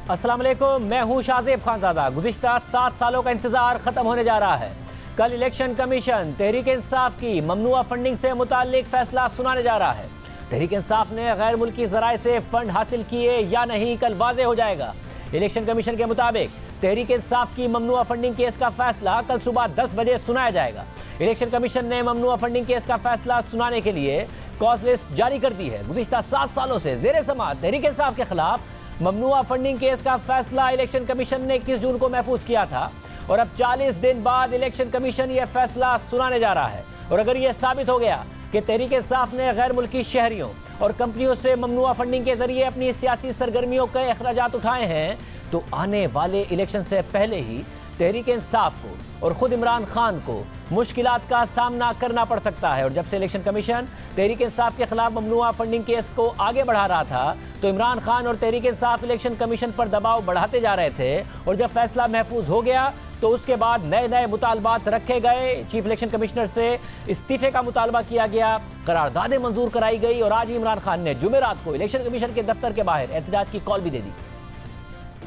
अस्सलाम वालेकुम, मैं हूं शाहजेब खानज़ादा। गुज़िश्ता 7 सालों का इंतजार खत्म होने जा रहा है। कल इलेक्शन कमीशन तहरीक इंसाफ की ममनुआ फंडिंग से मुताल्लिक फैसला सुनाने जा रहा है। तहरीक इंसाफ ने गैर मुल्की ज़राए से फंड हासिल किए या नहीं, कल वाज़े हो जाएगा। इलेक्शन कमीशन के मुताबिक तहरीक इंसाफ की ममनुआ फंडिंग केस का फैसला कल सुबह 10 बजे सुनाया जाएगा। इलेक्शन कमीशन ने ममनुआ फंडिंग केस का फैसला सुनाने के लिए कॉज लिस्ट जारी कर दी है। गुज़िश्ता 7 सालों से ज़ेरे समाअत तहरीक इंसाफ के खिलाफ ममनुआ फंडिंग केस का फैसला इलेक्शन कमीशन ने 21 जून को महफूज किया था और अब 40 दिन बाद इलेक्शन कमीशन यह फैसला सुनाने जा रहा है। और अगर यह साबित हो गया कि तहरीक इंसाफ ने गैर मुल्की शहरियों और कंपनियों से ममनुआ फंडिंग के जरिए अपनी सियासी सरगर्मियों के अखराजात उठाए हैं, तो आने वाले इलेक्शन से पहले ही तहरीक इंसाफ को और खुद इमरान खान को मुश्किलात का सामना करना पड़ सकता है। और जब से इलेक्शन कमीशन तहरीक इंसाफ के खिलाफ ममनुआ फंडिंग केस को आगे बढ़ा रहा था, तो इमरान खान और तहरीक इंसाफ इलेक्शन कमीशन पर दबाव बढ़ाते जा रहे थे। और जब फैसला महफूज हो गया तो उसके बाद नए नए मुतालबात रखे गए। चीफ इलेक्शन कमिश्नर से इस्तीफे का मुतालबा किया गया, करारदादें मंजूर कराई गई और आज ही इमरान खान ने जुमेरात को इलेक्शन कमीशन के दफ्तर के बाहर एहतजाज की कॉल भी दे दी।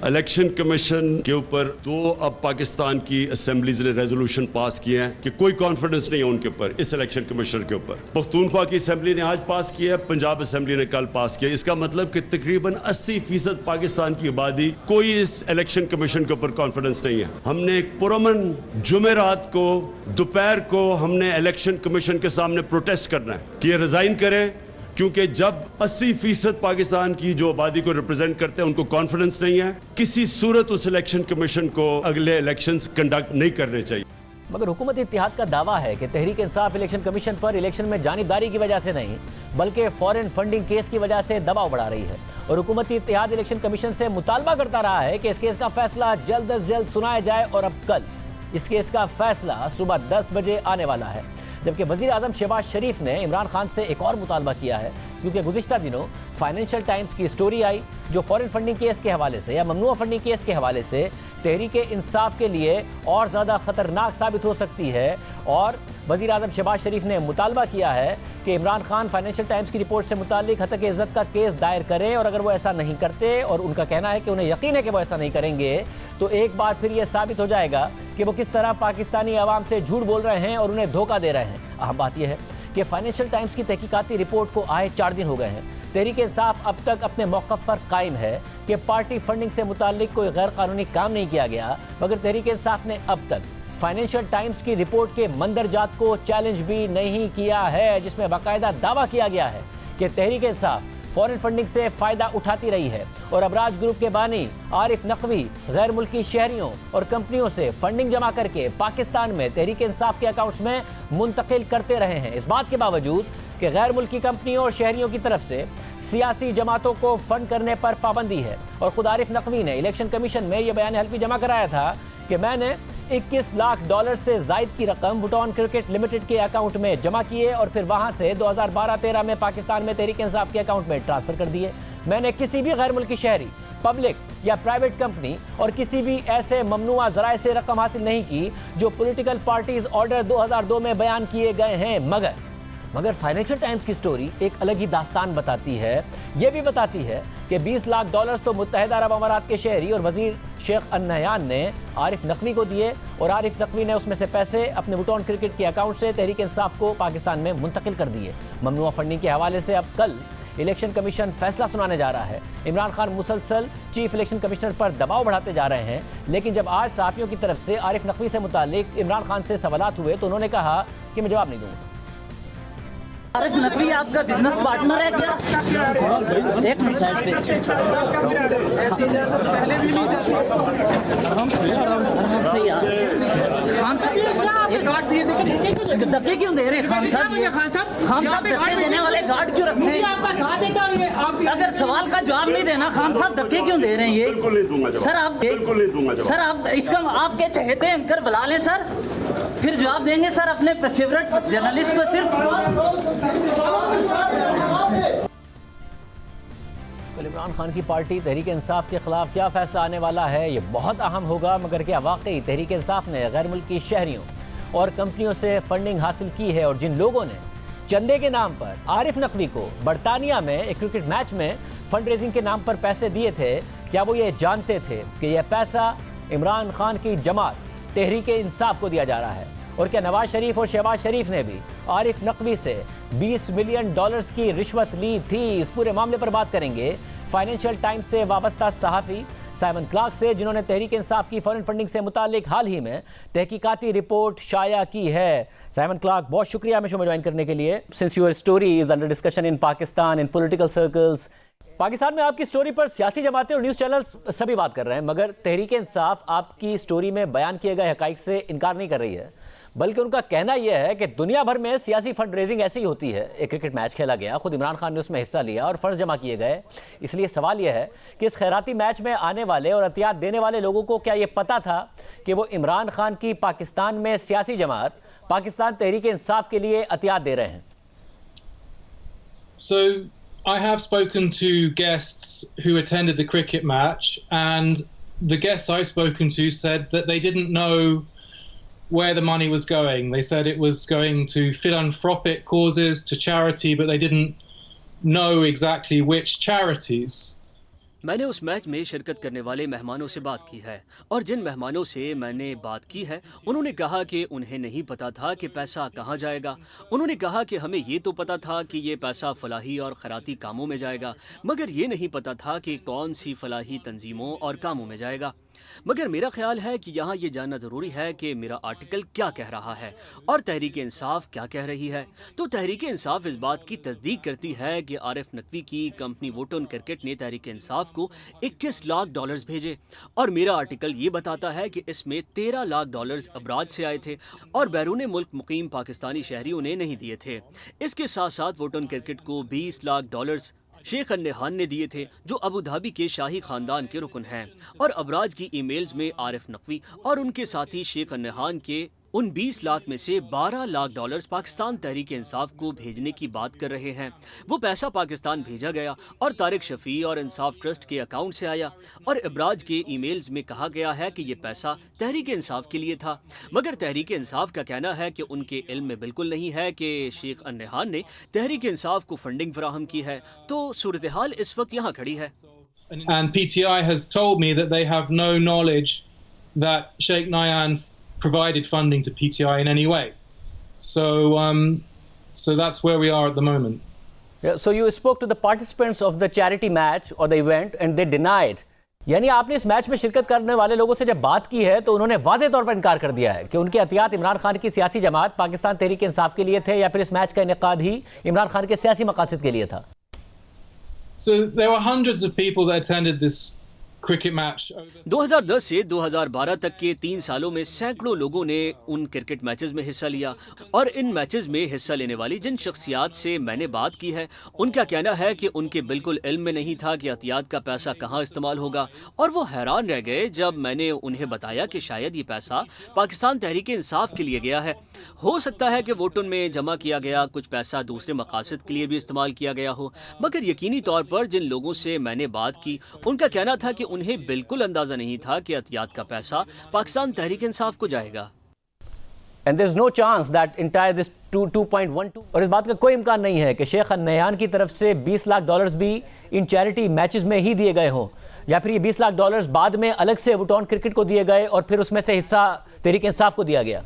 इलेक्शन कमीशन के ऊपर अब पाकिस्तान की असेंबलीज ने रेजोल्यूशन पास किए हैं कि कोई कॉन्फिडेंस नहीं है उनके ऊपर, इस इलेक्शन कमीशन के ऊपर। पख्तूनख्वा की असेंबली ने आज पास किया है, पंजाब असेंबली ने कल पास किया। इसका मतलब कि तकरीबन 80% पाकिस्तान की आबादी कोई इस इलेक्शन कमीशन के ऊपर कॉन्फिडेंस नहीं है। हमने पुरअमन जुमेरात को दोपहर को हमने इलेक्शन कमीशन के सामने प्रोटेस्ट करना है कि ये रिजाइन करें, क्योंकि जब 80% पाकिस्तान की जो आबादी को रिप्रेजेंट करते हैं उनको कॉन्फिडेंस नहीं है, किसी सूरत उस इलेक्शन कमीशन को अगले इलेक्शंस कंडक्ट नहीं करने चाहिए। मगर हुकूमत इत्तेहाद का दावा है कि तहरीक इंसाफ इलेक्शन कमीशन पर इलेक्शन में जानिबदारी की वजह से नहीं, बल्कि फॉरेन फंडिंग केस की वजह से दबाव बढ़ा रही है। और हुकूमती इत्तेहाद इलेक्शन कमीशन से मुतालबा करता रहा है कि इस केस का फैसला जल्द अज जल्द सुनाया जाए। और अब कल इस केस का फैसला सुबह 10 बजे आने वाला है। जबकि वज़ीर आज़म शहबाज शरीफ ने इमरान खान से एक और मुतालबा किया है, क्योंकि गुज़िश्ता दिनों फाइनेंशियल टाइम्स की स्टोरी आई जो फॉरेन फंडिंग केस के हवाले से या ममनुआ फंडिंग केस के हवाले से तहरीक इंसाफ के लिए और ज़्यादा ख़तरनाक साबित हो सकती है। और वज़ीर आज़म शहबाज शरीफ ने मुतालबा किया है कि इमरान खान फाइनेंशियल टाइम्स की रिपोर्ट से मुताल्लिक हतक इज़्ज़त का केस दायर करें। और अगर वो ऐसा नहीं करते, और उनका कहना है कि उन्हें यकीन है कि वो ऐसा नहीं करेंगे, तो एक बार फिर ये साबित हो जाएगा कि वो किस तरह पाकिस्तानी आवाम से झूठ बोल रहे हैं और उन्हें धोखा दे रहे हैं। अहम बात यह है कि फाइनेंशियल टाइम्स की तहकीकाती रिपोर्ट को आए 4 दिन हो गए हैं। तहरीक इंसाफ अब तक अपने मौक़िफ़ पर कायम है कि पार्टी फंडिंग से मुताल्लिक कोई गैर कानूनी काम नहीं किया गया। मगर तहरीक इंसाफ ने अब तक फाइनेंशियल टाइम्स की रिपोर्ट के मंदरजात को चैलेंज भी नहीं किया है, जिसमें बाकायदा दावा किया गया है कि तहरीक इंसाफ फॉरेन फंडिंग से फ़ायदा उठाती रही है और अबराज ग्रुप के बानी आरिफ नकवी गैर मुल्की शहरियों और कंपनियों से फंडिंग जमा करके पाकिस्तान में तहरीक इंसाफ के अकाउंट्स में मुंतकिल करते रहे हैं। इस बात के बावजूद कि गैर मुल्की कंपनियों और शहरियों की तरफ से सियासी जमातों को फंड करने पर पाबंदी है। और खुद आरिफ नकवी ने इलेक्शन कमीशन में यह बयान हल्फी जमा कराया था कि मैंने $21 लाख से जायद की रकम वुटॉन क्रिकेट लिमिटेड के अकाउंट में जमा किए और फिर वहां से 2012-13 में पाकिस्तान में तहरीक इंसाफ के अकाउंट में ट्रांसफर कर दिए। मैंने किसी भी गैर मुल्की शहरी, पब्लिक या प्राइवेट कंपनी और किसी भी ऐसे ममनुआ ज़राए से रकम हासिल नहीं की जो पॉलिटिकल पार्टीज ऑर्डर 2002 में बयान किए गए हैं। मगर फाइनेंशियल टाइम्स की स्टोरी एक अलग ही दास्तान बताती है। ये भी बताती है कि $20 लाख तो मुत्तहिदा अरब अमारात के शहरी और वजीर शेख अन-नहयान ने आरिफ नकवी को दिए और आरिफ नकवी ने उसमें से पैसे अपने वुटॉन क्रिकेट के अकाउंट से तहरीक इंसाफ को पाकिस्तान में मुंतकिल कर दिए। ममनुआ फंडिंग के हवाले से अब कल इलेक्शन कमीशन फैसला सुनाने जा रहा है। इमरान खान मुसलसल चीफ इलेक्शन कमिश्नर पर दबाव बढ़ाते जा रहे हैं, लेकिन जब आज सहाफ़ियों की तरफ से आरिफ नकवी से मुताल्लिक इमरान खान से सवालात हुए तो उन्होंने कहा कि मैं जवाब नहीं दूंगा। आरिफ नकवी आपका बिजनेस पार्टनर है क्या? एक मिनट साइड पे। ऐसी इजाजत पहले भी नहीं जाती। धक्के क्यों दे रहे हैं खान साहब? खान साहब धक्के देने वाले गार्ड क्यों रखते हैं? अगर सवाल का जवाब नहीं देना, खान साहब धक्के क्यों दे रहे हैं? ये सर आप इसका आपके चहेते एंकर बुला लें सर, फिर जवाब देंगे सर अपने फेवरेट जर्नलिस्ट को सिर्फ। कल इमरान खान की पार्टी तहरीक इंसाफ के खिलाफ क्या फैसला आने वाला है, ये बहुत अहम होगा। मगर क्या वाकई तहरीक इंसाफ ने गैर मुल्की शहरियों और कंपनियों से फंडिंग हासिल की है? और जिन लोगों ने चंदे के नाम पर आरिफ नकवी को बरतानिया में एक क्रिकेट मैच में फंड रेजिंग के नाम पर पैसे दिए थे, क्या वो ये जानते थे कि यह पैसा इमरान खान की जमात तहरीक इंसाफ को दिया जा रहा है? और क्या नवाज शरीफ और शहबाज शरीफ ने भी आरिफ नकवी से $20 मिलियन की रिश्वत ली थी? इस पूरे मामले पर बात करेंगे फाइनेंशियल टाइम्स से वाबस्ता सहाफ़ी साइमन क्लार्क से, जिन्होंने तहरीक इंसाफ की फॉरेन फंडिंग से मुतालिक हाल ही में तहकीकाती रिपोर्ट शाया की है। साइमन क्लार्क, बहुत शुक्रिया हमें शो में ज्वाइन करने के लिए। Since your story is under discussion in Pakistan in political circles, Pakistan में आपकी स्टोरी पर सियासी जमातें और न्यूज़ चैनल सभी बात कर रहे हैं, मगर तहरीक इंसाफ आपकी स्टोरी में बयान किए गए हकाइक से इनकार नहीं कर रही है, बल्कि उनका कहना यह है कि दुनिया भर में सियासी फंड रेजिंग ऐसी ही होती है। एक क्रिकेट मैच खेला गया, खुद इमरान खान ने उसमें हिस्सा लिया और फंड जमा किए गए। इसलिए सवाल यह है कि इस खैराती मैच में आने वाले और अतियात देने वाले लोगों को क्या ये पता था कि वो इमरान खान की पाकिस्तान में सियासी जमात पाकिस्तान तहरीक इंसाफ के लिए अतियात दे रहे हैं? So I have spoken to guests who attended the cricket match, and the guests I've spoken to said that they didn't know where the money was going. They said it was going to philanthropic causes, to charity, but they didn't know exactly which charities. मैंने उस match में शिरकत करने वाले मेहमानों से बात की है, और जिन मेहमानों से मैंने बात की है उन्होंने कहा कि उन्हें नहीं पता था कि पैसा कहाँ जाएगा। उन्होंने कहा कि हमें ये तो पता था कि ये पैसा फलाही और खैराती कामों में जाएगा, मगर ये नहीं पता था कि कौन सी फलाही तंजीमों और कामों में जाएगा। मगर मेरा ख्याल है कि यहाँ ये जानना ज़रूरी है कि मेरा आर्टिकल क्या कह रहा है और तहरीक इंसाफ क्या कह रही है। तो तहरीक इंसाफ इस बात की तस्दीक करती है कि आरिफ नकवी की कंपनी वोटन क्रिकेट ने तहरीक इंसाफ को $21 लाख भेजे, और मेरा आर्टिकल ये बताता है कि इसमें $13 लाख अबराज से आए थे और बैरून मुल्क मुकीम पाकिस्तानी शहरियों ने नहीं दिए थे। इसके साथ साथ वोटन क्रिकेट को $20 लाख शेख अन्नेहान ने दिए थे, जो अबू धाबी के शाही खानदान के रुकन हैं, और अबराज की ईमेल्स में आरिफ नकवी और उनके साथी शेख अन्नेहान के उन $20 लाख में से $12 लाख पाकिस्तान तहरीक इंसाफ को भेजने की बात कर रहे हैं। वो पैसा पाकिस्तान भेजा गया और तारिक शफी और इंसाफ ट्रस्ट के अकाउंट से आया, और इब्राज के ईमेल्स में कहा गया है कि ये पैसा तहरीक इंसाफ के लिए था। मगर तहरीक इंसाफ का कहना है कि उनके इल्म में बिल्कुल नहीं है कि शेख अन्नेहान ने तहरीक इंसाफ को फंडिंग फराहम की है। तो सूरत हाल इस वक्त यहाँ खड़ी है। And PTI has told me that they have no knowledge that Sheikh Nayan provided funding to PTI in any way. So that's where we are at the moment. Yeah, so you spoke to the participants of the charity match or the event and they denied. यानी आपने इस match में शिरकत करने वाले लोगों से जब बात की है तो उन्होंने वाज़े तौर पर इनकार कर दिया है कि उनके अतियात इमरान खान की सियासी जमात पाकिस्तान तहरीक इंसाफ के लिए थे, या फिर इस मैच का इनेकाद ही इमरान खान के सियासी मकासद के लिए था। So there were hundreds of people that attended this cricket match. 2010 से 2012 तक के 3 सालों में सैकड़ों लोगों ने उन क्रिकेट मैचेस में हिस्सा लिया, और इन मैचेस में हिस्सा लेने वाली जिन शख्सियात से मैंने बात की है उनका कहना है कि उनके बिल्कुल इल्म में नहीं था कि अतियात का पैसा कहाँ इस्तेमाल होगा, और वो हैरान रह गए जब मैंने उन्हें बताया कि शायद ये पैसा पाकिस्तान तहरीक इंसाफ के लिए गया है। हो सकता है कि वोटन में जमा किया गया कुछ पैसा दूसरे मकासद के लिए भी इस्तेमाल किया गया हो, मगर यकीनी तौर पर जिन लोगों से मैंने बात की उनका कहना था कि उन्हें बिल्कुल अंदाजा नहीं था कि अतियात का पैसा पाकिस्तान तहरीक इंसाफ को जाएगा। And there's no chance that entire this 2.12 और इस बात का कोई इम्कान नहीं है कि शेख अन्नेहान की तरफ से $20 लाख भी इन चैरिटी मैचेस में ही दिए गए हों, या फिर ये $20 लाख बाद में अलग से वोटन क्रिकेट को दिए गए और फिर उसमें से हिस्सा तहरीक इंसाफ को दिया गया।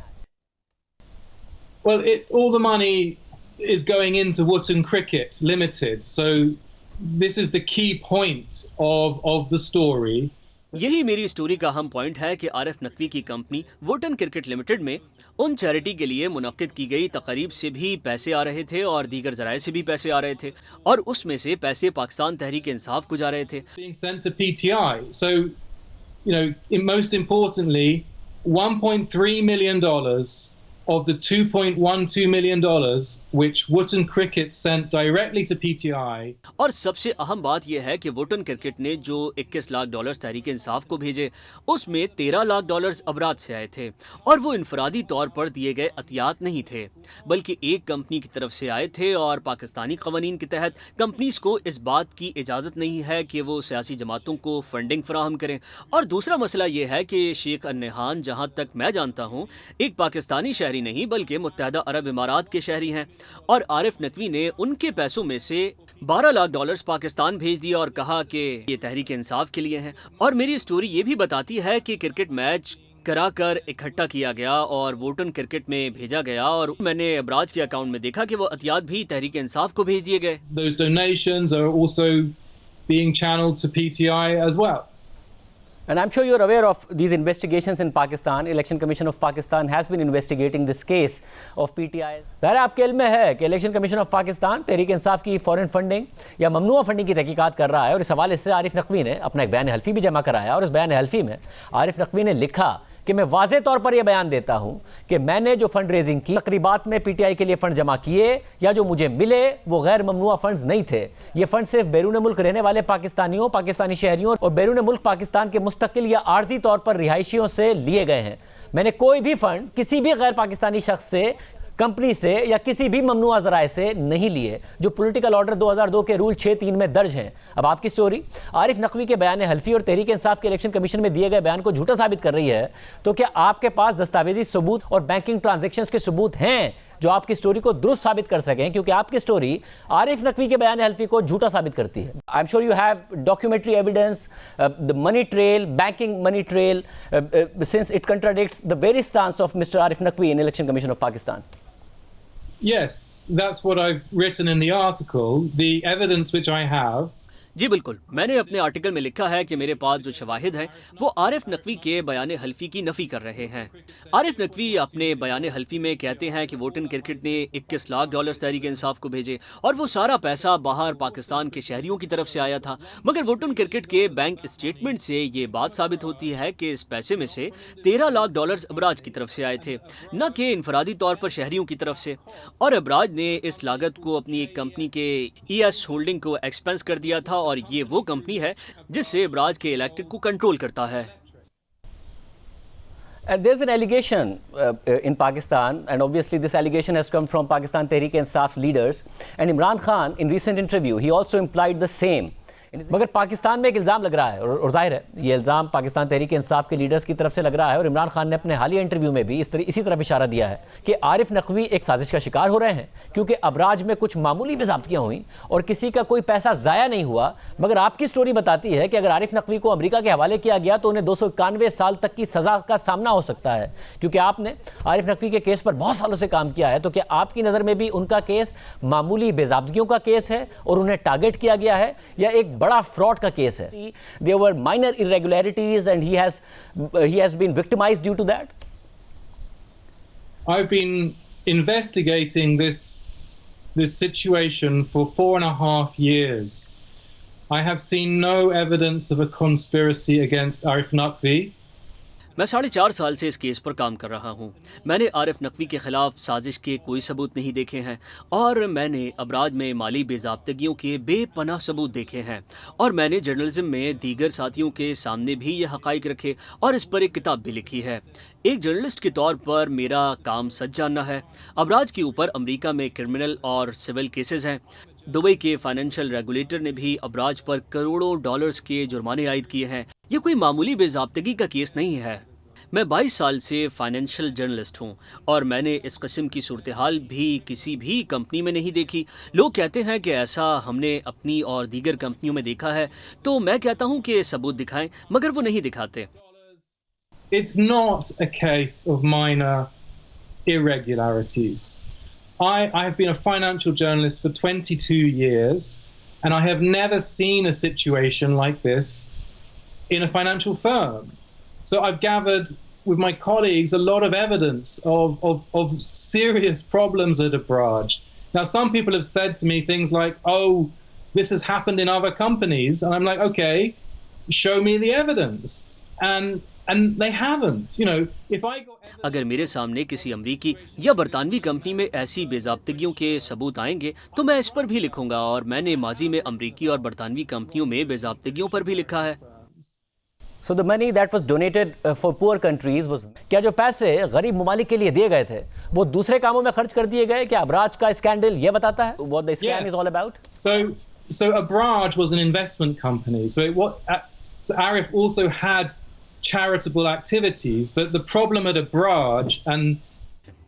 Well, all the money is going into Wootton Cricket Limited, so this is the key point of the story. यही मेरी स्टोरी का अहम पॉइंट है कि आरिफ नकवी की कंपनी वोटन क्रिकेट लिमिटेड में उन चैरिटी के लिए मुनक्किद की गई तकरीब से भी पैसे आ रहे थे और दीगर ज़राए से भी पैसे आ रहे थे, और उसमें से पैसे पाकिस्तान तहरीक इंसाफ को जा रहे थे। Being sent to PTI. So, you know, most importantly, $1.3 million of the $2.12 million which Wootton Cricket sent directly to PTI. और सबसे अहम बात यह है कि वोटन क्रिकेट ने जो $21 लाख तहरीक इंसाफ को भेजे उसमें $13 लाख अबराज से आए थे, और वो इनफरादी तौर पर दिए गए अतियात नहीं थे, बल्कि एक कंपनी की तरफ से आए थे, और पाकिस्तानी कवानीन के तहत कंपनीज को इस बात की इजाज़त नहीं है कि वो सियासी जमातों को फंडिंग फराहम करें। और दूसरा मसला ये है कि शेख अन्नेहान जहाँ तक मैं जानता हूँ एक पाकिस्तानी शहरी नहीं बल्कि मुत्तहदा अरब इमारात के शहरी हैं, और आरिफ नकवी ने उनके पैसों में से 12 लाख डॉलर्स पाकिस्तान भेज दिया और कहा कि ये तहरीक इंसाफ के लिए हैं। और मेरी स्टोरी ये भी बताती है कि क्रिकेट मैच करा कर इकट्ठा किया गया और वोटन क्रिकेट में भेजा गया, और मैंने अबराज के अकाउंट में देखा कि वो अतियात भी तहरीक इंसाफ को भेज दिए गए। Those donations are also being channeled to PTI as well. And I'm sure you're aware of these investigations in Pakistan. Election Commission of Pakistan has been investigating this case of PTI. ज़ाहिर आपके इल्म में है कि election commission of Pakistan Tehreek इंसाफ की foreign funding या ममनुआ funding की तहकीकात कर रहा है, और इस हवाले से आरिफ नकवी ने अपना एक बयान हल्फी भी जमा कराया, और इस बयान हल्फी में आरिफ नकवी ने लिखा कि मैं वाज़े तौर पर यह बयान देता हूं कि मैंने जो फंड रेजिंग की तकरीबात में पीटीआई के लिए फंड जमा किए या जो मुझे मिले वो गैर ममनुआ फंड्स नहीं थे। ये फंड सिर्फ बैरून मुल्क रहने वाले पाकिस्तानियों, पाकिस्तानी शहरियों और बैरून मुल्क पाकिस्तान के मुस्तकिल या आर्जी तौर पर रिहायशियों से लिए गए हैं। मैंने कोई भी फंड किसी भी गैर पाकिस्तानी शख्स से, कंपनी से या किसी भी ममनुआ ज़राए से नहीं लिए, जो पॉलिटिकल ऑर्डर 2002 के रूल 6(3) में दर्ज हैं। अब आपकी स्टोरी आरिफ नकवी के बयान हल्फी और तहरीक इंसाफ के इलेक्शन कमीशन में दिए गए बयान को झूठा साबित कर रही है, तो क्या आपके पास दस्तावेजी सबूत और बैंकिंग ट्रांजैक्शंस के सबूत हैं जो आपकी स्टोरी को दुरुस्त साबित कर सकें? क्योंकि आपकी स्टोरी आरिफ नकवी के बयान हल्फी को झूठा साबित करती है। I am sure you have documentary evidence, the money trail, banking money trail, since it contradicts the very stance of mister Arif Naqvi in election commission of Pakistan. Yes, that's what I've written in the article. The evidence which I have. जी बिल्कुल, मैंने अपने article में लिखा है कि मेरे पास जो शवाहिद हैं वो आरिफ नकवी के बयान हल्फी की नफ़ी कर रहे हैं। आरिफ नकवी अपने बयान हल्फी में कहते हैं कि वोटन क्रिकेट ने 21 लाख डॉलर्स तहरीक इंसाफ को भेजे और वो सारा पैसा बाहर पाकिस्तान के शहरियों की तरफ से आया था, मगर वोटन क्रिकेट के बैंक स्टेटमेंट से ये बात साबित होती है कि इस पैसे में से 13 लाख डॉलर्स अबराज की तरफ से आए थे, न कि इनफरादी तौर पर शहरियों की तरफ से। और अबराज ने इस लागत को अपनी एक कंपनी के ES होल्डिंग को एक्सपेंस कर दिया था, और ये वो कंपनी है जिससे अबराज के इलेक्टेड को कंट्रोल करता है। And there's an allegation in Pakistan, and obviously this allegation has come from Pakistan Tehreek-e-Insaf's leaders, and Imran Khan in recent interview he also implied the same. मगर पाकिस्तान में एक इल्ज़ाम लग रहा है, और जाहिर है ये इल्ज़ाम पाकिस्तान तहरीक इंसाफ के लीडर्स की तरफ से लग रहा है, और इमरान खान ने अपने हालिया इंटरव्यू में भी इसी तरफ इशारा दिया है कि आरिफ नकवी एक साजिश का शिकार हो रहे हैं, क्योंकि अबराज में कुछ मामूली बेज़ाब्तियाँ हुई और किसी का कोई पैसा ज़ाया नहीं हुआ। मगर आपकी स्टोरी बताती है कि अगर आरिफ नकवी को अमेरिका के हवाले किया गया तो उन्हें 291 साल तक की सज़ा का सामना हो सकता है, क्योंकि आपने आरिफ नकवी के केस पर बहुत सालों से काम किया है। तो क्या आपकी नज़र में भी उनका केस मामूली बेज़ाब्तियों का केस है और उन्हें टारगेट किया गया है, या एक बड़ा फ्रॉड का केस है? There were minor irregularities and he has been victimized due to that. I've been investigating this situation for 4.5 years. I have seen no evidence of a conspiracy against Arif Naqvi. मैं 4.5 साल से इस case पर काम कर रहा हूँ। मैंने आरिफ नकवी के खिलाफ साजिश के कोई सबूत नहीं देखे हैं, और मैंने अबराज में माली बेज़ाब्तगियों के बेपनाह सबूत देखे हैं, और मैंने जर्नलिज्म में दीगर साथियों के सामने भी ये हक़ाइक़ रखे और इस पर एक किताब भी लिखी है। एक जर्नलिस्ट के तौर पर मेरा काम सच जानना है। अबराज के ऊपर अमेरिका में क्रिमिनल और सिविल केसेस हैं। दुबई के फाइनेंशियल रेगुलेटर ने भी अबराज पर करोड़ों डॉलर्स के जुर्माने आयद किए हैं। ये कोई मामूली बेज़ाब्तगी का केस नहीं है। मैं 22 साल से फाइनेंशियल जर्नलिस्ट हूँ, और मैंने इस किस्म की सूरत हाल भी किसी भी कंपनी में नहीं देखी। लोग कहते हैं कि ऐसा हमने अपनी और दीगर कंपनियों में देखा है, तो मैं कहता हूँ कि सबूत दिखाएं, मगर वो नहीं दिखाते। It's not a case of minor irregularities. I have been a financial journalist for 22 years, and I have never seen a situation like this in a financial firm. So I've gathered with my colleagues a lot of evidence of serious problems at Abraj. Now, some people have said to me things like, oh, this has happened in other companies. And I'm like, okay, show me the evidence. And they haven't. You know, if I got... अगर मेरे सामने किसी अमरीकी या बरतानवी company में ऐसी बेज़ाब्तगियों के सबूत आएंगे तो मैं इस पर भी लिखूंगा, और मैंने माजी में अमरीकी और बरतानवी कंपनियों में बेज़ाब्तगियों पर भी लिखा है। So the money that was donated for poor countries was, क्या जो पैसे गरीब ममालिक के लिए दिए गए थे वो दूसरे कामों में खर्च कर दिए गए? क्या अबराज का स्कैंडल ये बताता है what the scam is all about? So Abraj was an investment company. So Arif also had charitable activities, but the problem at Abraj and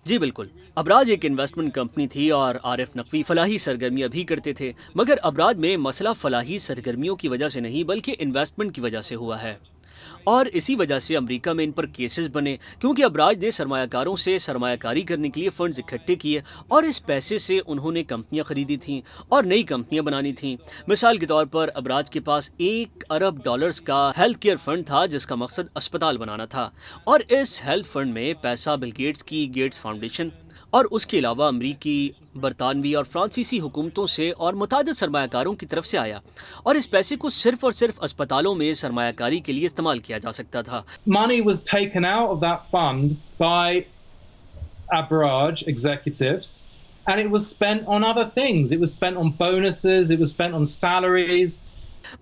जी बिल्कुल, अबराज एक इन्वेस्टमेंट कंपनी थी और आरिफ नकवी फलाही सरगर्मियां भी करते थे, मगर अबराज में मसला फलाही सरगर्मियों की वजह से नहीं बल्कि इन्वेस्टमेंट की वजह से हुआ है। और इसी वजह से अमेरिका में इन पर केसेस बने, क्योंकि अबराज ने सरमायाकारों से सरमायाकारी करने के लिए फंड्स इकट्ठे किए और इस पैसे से उन्होंने कंपनियां खरीदी थीं और नई कंपनियां बनानी थीं। मिसाल के तौर पर अबराज के पास $1 अरब का हेल्थ केयर फंड था जिसका मकसद अस्पताल बनाना था, और इस हेल्थ फंड में पैसा बिल गेट्स की गेट्स फाउंडेशन और उसके अलावा अमरीकी, बरतानवी और फ्रांसीसी हुकूमतों से और मुतादिद सरमायाकारों की तरफ से आया, और इस पैसे को सिर्फ और सिर्फ अस्पतालों में सरमायाकारी के लिए इस्तेमाल किया जा सकता था। Money was taken out of that fund by Abraj executives and it was spent on other things. It was spent on bonuses, it was spent on salaries.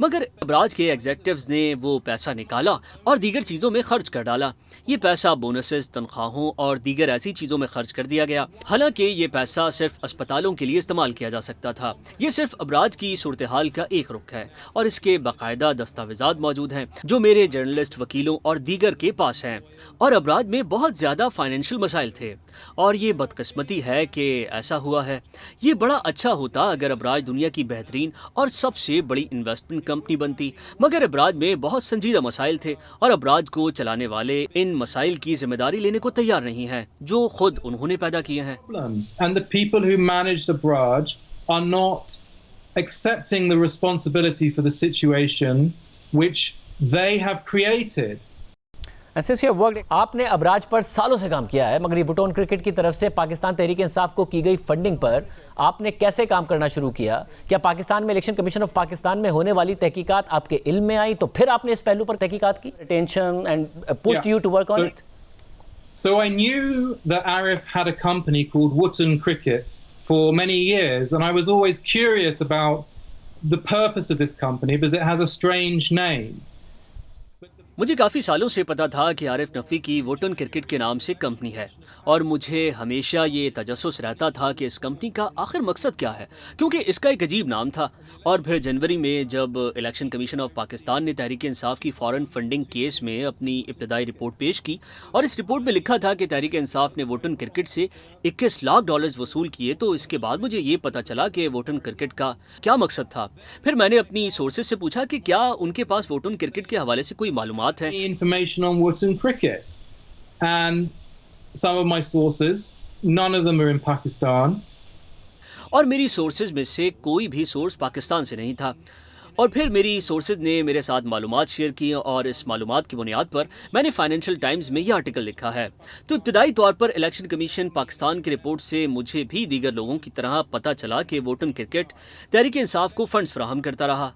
मगर अबराज के एग्जेक्टिव्स ने वो पैसा निकाला और दीगर चीज़ों में खर्च कर डाला। ये पैसा बोनसेस, तनख्वाहों और दीगर ऐसी चीज़ों में खर्च कर दिया गया, हालांकि ये पैसा सिर्फ अस्पतालों के लिए इस्तेमाल किया जा सकता था। ये सिर्फ अबराज की सूरत हाल का एक रुख है और इसके बाकायदा दस्तावेजात मौजूद हैं जो मेरे जर्नलिस्ट, वकीलों और दीगर के पास हैं। और अबराज में बहुत ज़्यादा फाइनेंशियल मसाइल थे और ये बदकिस्मती है कि ऐसा हुआ है। ये बड़ा अच्छा होता अगर अबराज दुनिया की बेहतरीन और सबसे बड़ी इन्वेस्टमेंट कंपनी बनती, मगर अबराज में बहुत संजीदा मसाइल थे और अबराज को चलाने वाले इन मसाइल की जिम्मेदारी लेने को तैयार नहीं हैं जो खुद उन्होंने पैदा किए हैं। And the people who managed Abraj are not accepting the responsibility for the situation which they have created. आपने अबराज पर सालों से काम किया है, मगर ये वुटन क्रिकेट की तरफ से पाकिस्तान तहरीक इंसाफ को की गई फंडिंग पर आपने कैसे काम करना शुरू किया? क्या पाकिस्तान में इलेक्शन कमीशन ऑफ पाकिस्तान में होने वाली तहकीकात आपके इल्म में आई तो फिर आपने इस पहलू पर तहकीकात की? Attention and pushed you to work on it. So I knew that Arif had a company called Wootton Cricket for many years, and I was always curious about the purpose of this company because it has a strange name. मुझे काफ़ी सालों से पता था कि आरिफ नकवी की वोटन cricket के नाम से कंपनी है और मुझे हमेशा ये तजस्सुस रहता था कि इस कंपनी का आखिर मकसद क्या है, क्योंकि इसका एक अजीब नाम था। और फिर जनवरी में जब इलेक्शन कमीशन ऑफ पाकिस्तान ने तहरीक इंसाफ की फ़ॉरेन फंडिंग केस में अपनी इब्तदाई रिपोर्ट पेश की और इस रिपोर्ट में लिखा था कि तहरीक इंसाफ ने वोटन क्रिकेट से $21 लाख वसूल किए, तो इसके बाद मुझे ये पता चला कि वोटन क्रिकेट का क्या मकसद था। फिर मैंने अपनी सोर्सेज से पूछा कि क्या उनके पास वोटन क्रिकेट के हवाले से कोई मालूमात है। Information on Wootton Cricket, and some of my sources, none of them are in Pakistan. और मेरी सोर्सेज में से कोई भी सोर्स पाकिस्तान से नहीं था। और फिर मेरी सोर्सेज ने मेरे साथ मालूमात शेयर की और इस मालूमात की बुनियाद पर मैंने फाइनेंशियल टाइम्स में यह आर्टिकल लिखा है। तो इब्तदाई तौर पर इलेक्शन कमीशन पाकिस्तान की रिपोर्ट से मुझे भी दीगर लोगों की तरह पता चला कि वोटन क्रिकेट तहरीक इंसाफ को फंड्स फराहम करता रहा,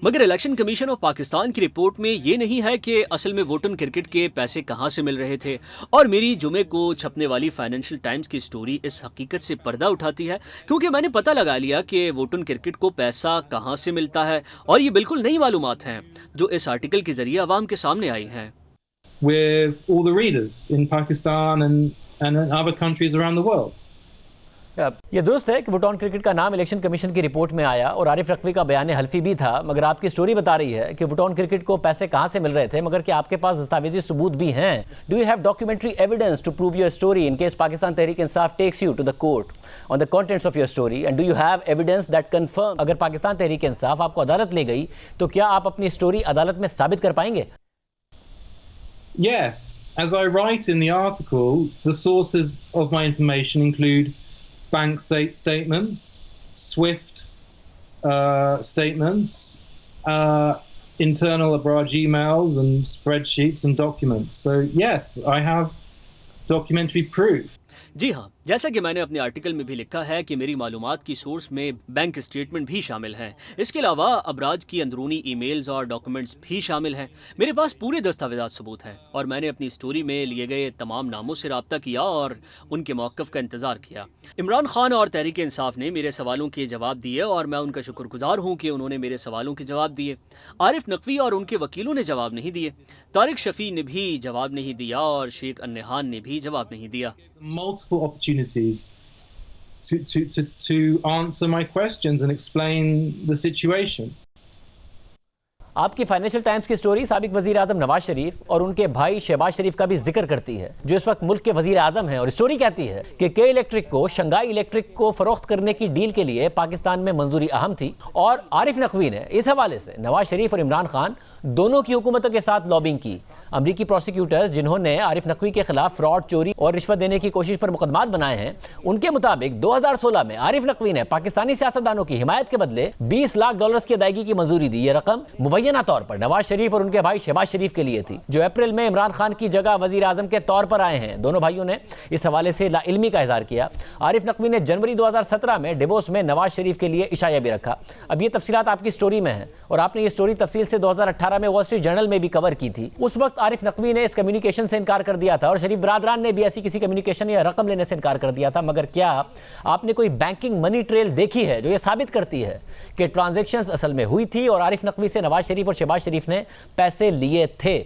मगर इलेक्शन कमीशन ऑफ पाकिस्तान की रिपोर्ट में ये नहीं है कि असल में वोटन क्रिकेट के पैसे कहाँ से मिल रहे थे। और मेरी जुमे को छपने वाली फाइनेंशियल टाइम्स की स्टोरी इस हकीकत से पर्दा उठाती है, क्योंकि मैंने पता लगा लिया कि वोटन क्रिकेट को पैसा कहाँ से मिलता है और ये बिल्कुल नई मालूमात हैं जो इस आर्टिकल के जरिए आवाम के सामने आई हैं। With all the readers in Pakistan and other countries around the world. ये दुरुस्त है कि वुटन क्रिकेट का नाम इलेक्शन कमीशन की रिपोर्ट में आया और आरिफ नकवी का बयान हल्फी भी था, मगर आपकी स्टोरी बता रही है कि वुटन क्रिकेट को पैसे कहां से मिल रहे थे, मगर क्या आपके पास दस्तावेजी सबूत भी हैं? Do you have documentary evidence to prove your story in case Pakistan Tehreek Insaf takes you to the court on the contents of your story, and do you have evidence that confirm अगर पाकिस्तान तहरीक इंसाफ आपको अदालत ले गई तो क्या आप अपनी स्टोरी अदालत में साबित कर पाएंगे? Yes, as I write in the article, the sources of my information include bank statements, SWIFT statements, internal Abraj emails and spreadsheets and documents. So yes, I have documentary proof. जी हाँ, जैसा कि मैंने अपने आर्टिकल में भी लिखा है कि मेरी मालूमात की सोर्स में बैंक स्टेटमेंट भी शामिल हैं। इसके अलावा अबराज की अंदरूनी ईमेल्स और डॉक्यूमेंट्स भी शामिल हैं। मेरे पास पूरे दस्तावेजात सबूत हैं और मैंने अपनी स्टोरी में लिए गए तमाम नामों से रब्ता किया और उनके मौक़िफ़ का इंतज़ार किया। इमरान खान और तहरीक इंसाफ ने मेरे सवालों के जवाब दिए और मैं उनका शुक्रगुजार हूँ कि उन्होंने मेरे सवालों के जवाब दिए। आरिफ नकवी और उनके वकीलों ने जवाब नहीं दिए, तारिक शफ़ी ने भी जवाब नहीं दिया और शेख अन्नेहान ने भी जवाब नहीं दिया। Multiple opportunities to answer my questions and explain the situation. آپ کی فائنینشیل ٹائمز کی سٹوری سابق وزیر اعظم نواز شریف اور ان کے بھائی شہباز شریف کا بھی ذکر کرتی ہے، جو اس وقت ملک کے وزیر اعظم ہیں، اور سٹوری کہتی ہے کہ کے الیکٹرک کو شنگھائی الیکٹرک کو فروخت کرنے کی ڈیل کے لیے پاکستان میں منظوری اہم تھی، اور عارف نقوی نے اس حوالے سے نواز شریف اور عمران خان دونوں کی حکومتوں کے ساتھ لابنگ کی۔ امریکی پروسیکیوٹرز جنہوں نے عارف نقوی کے خلاف فراڈ، چوری اور رشوت دینے کی کوشش پر مقدمات بنائے ہیں، ان کے مطابق 2016 میں عارف نقوی نے پاکستانی سیاستدانوں کی حمایت کے بدلے $20 لاکھ کی ادائیگی کی منظوری دی۔ یہ رقم مبینہ طور پر نواز شریف اور ان کے بھائی شہباز شریف کے لیے تھی، جو اپریل میں عمران خان کی جگہ وزیر اعظم کے طور پر آئے ہیں۔ دونوں بھائیوں نے اس حوالے سے لا علمی کا اظہار کیا۔ عارف نقوی نے جنوری 2017 میں ڈیووس میں نواز شریف کے لیے عشایہ بھی رکھا۔ اب یہ تفصیلات آپ کی سٹوری میں ہیں، اور آپ نے یہ سٹوری تفصیل سے 2018 میں وال اسٹریٹ جرنل میں بھی کور کی تھی۔ اس وقت عارف نقوی نے اس کمیونیکیشن سے انکار کر دیا تھا، اور شریف برادران نے بھی ایسی کسی کمیونیکیشن یا رقم لینے سے انکار کر دیا تھا۔ مگر کیا آپ نے کوئی بینکنگ منی ٹریل دیکھی ہے جو یہ ثابت کرتی ہے کہ ٹرانزیکشنز اصل میں ہوئی تھی اور عارف نقوی سے نواز شریف اور شہباز شریف نے پیسے لیے تھے؟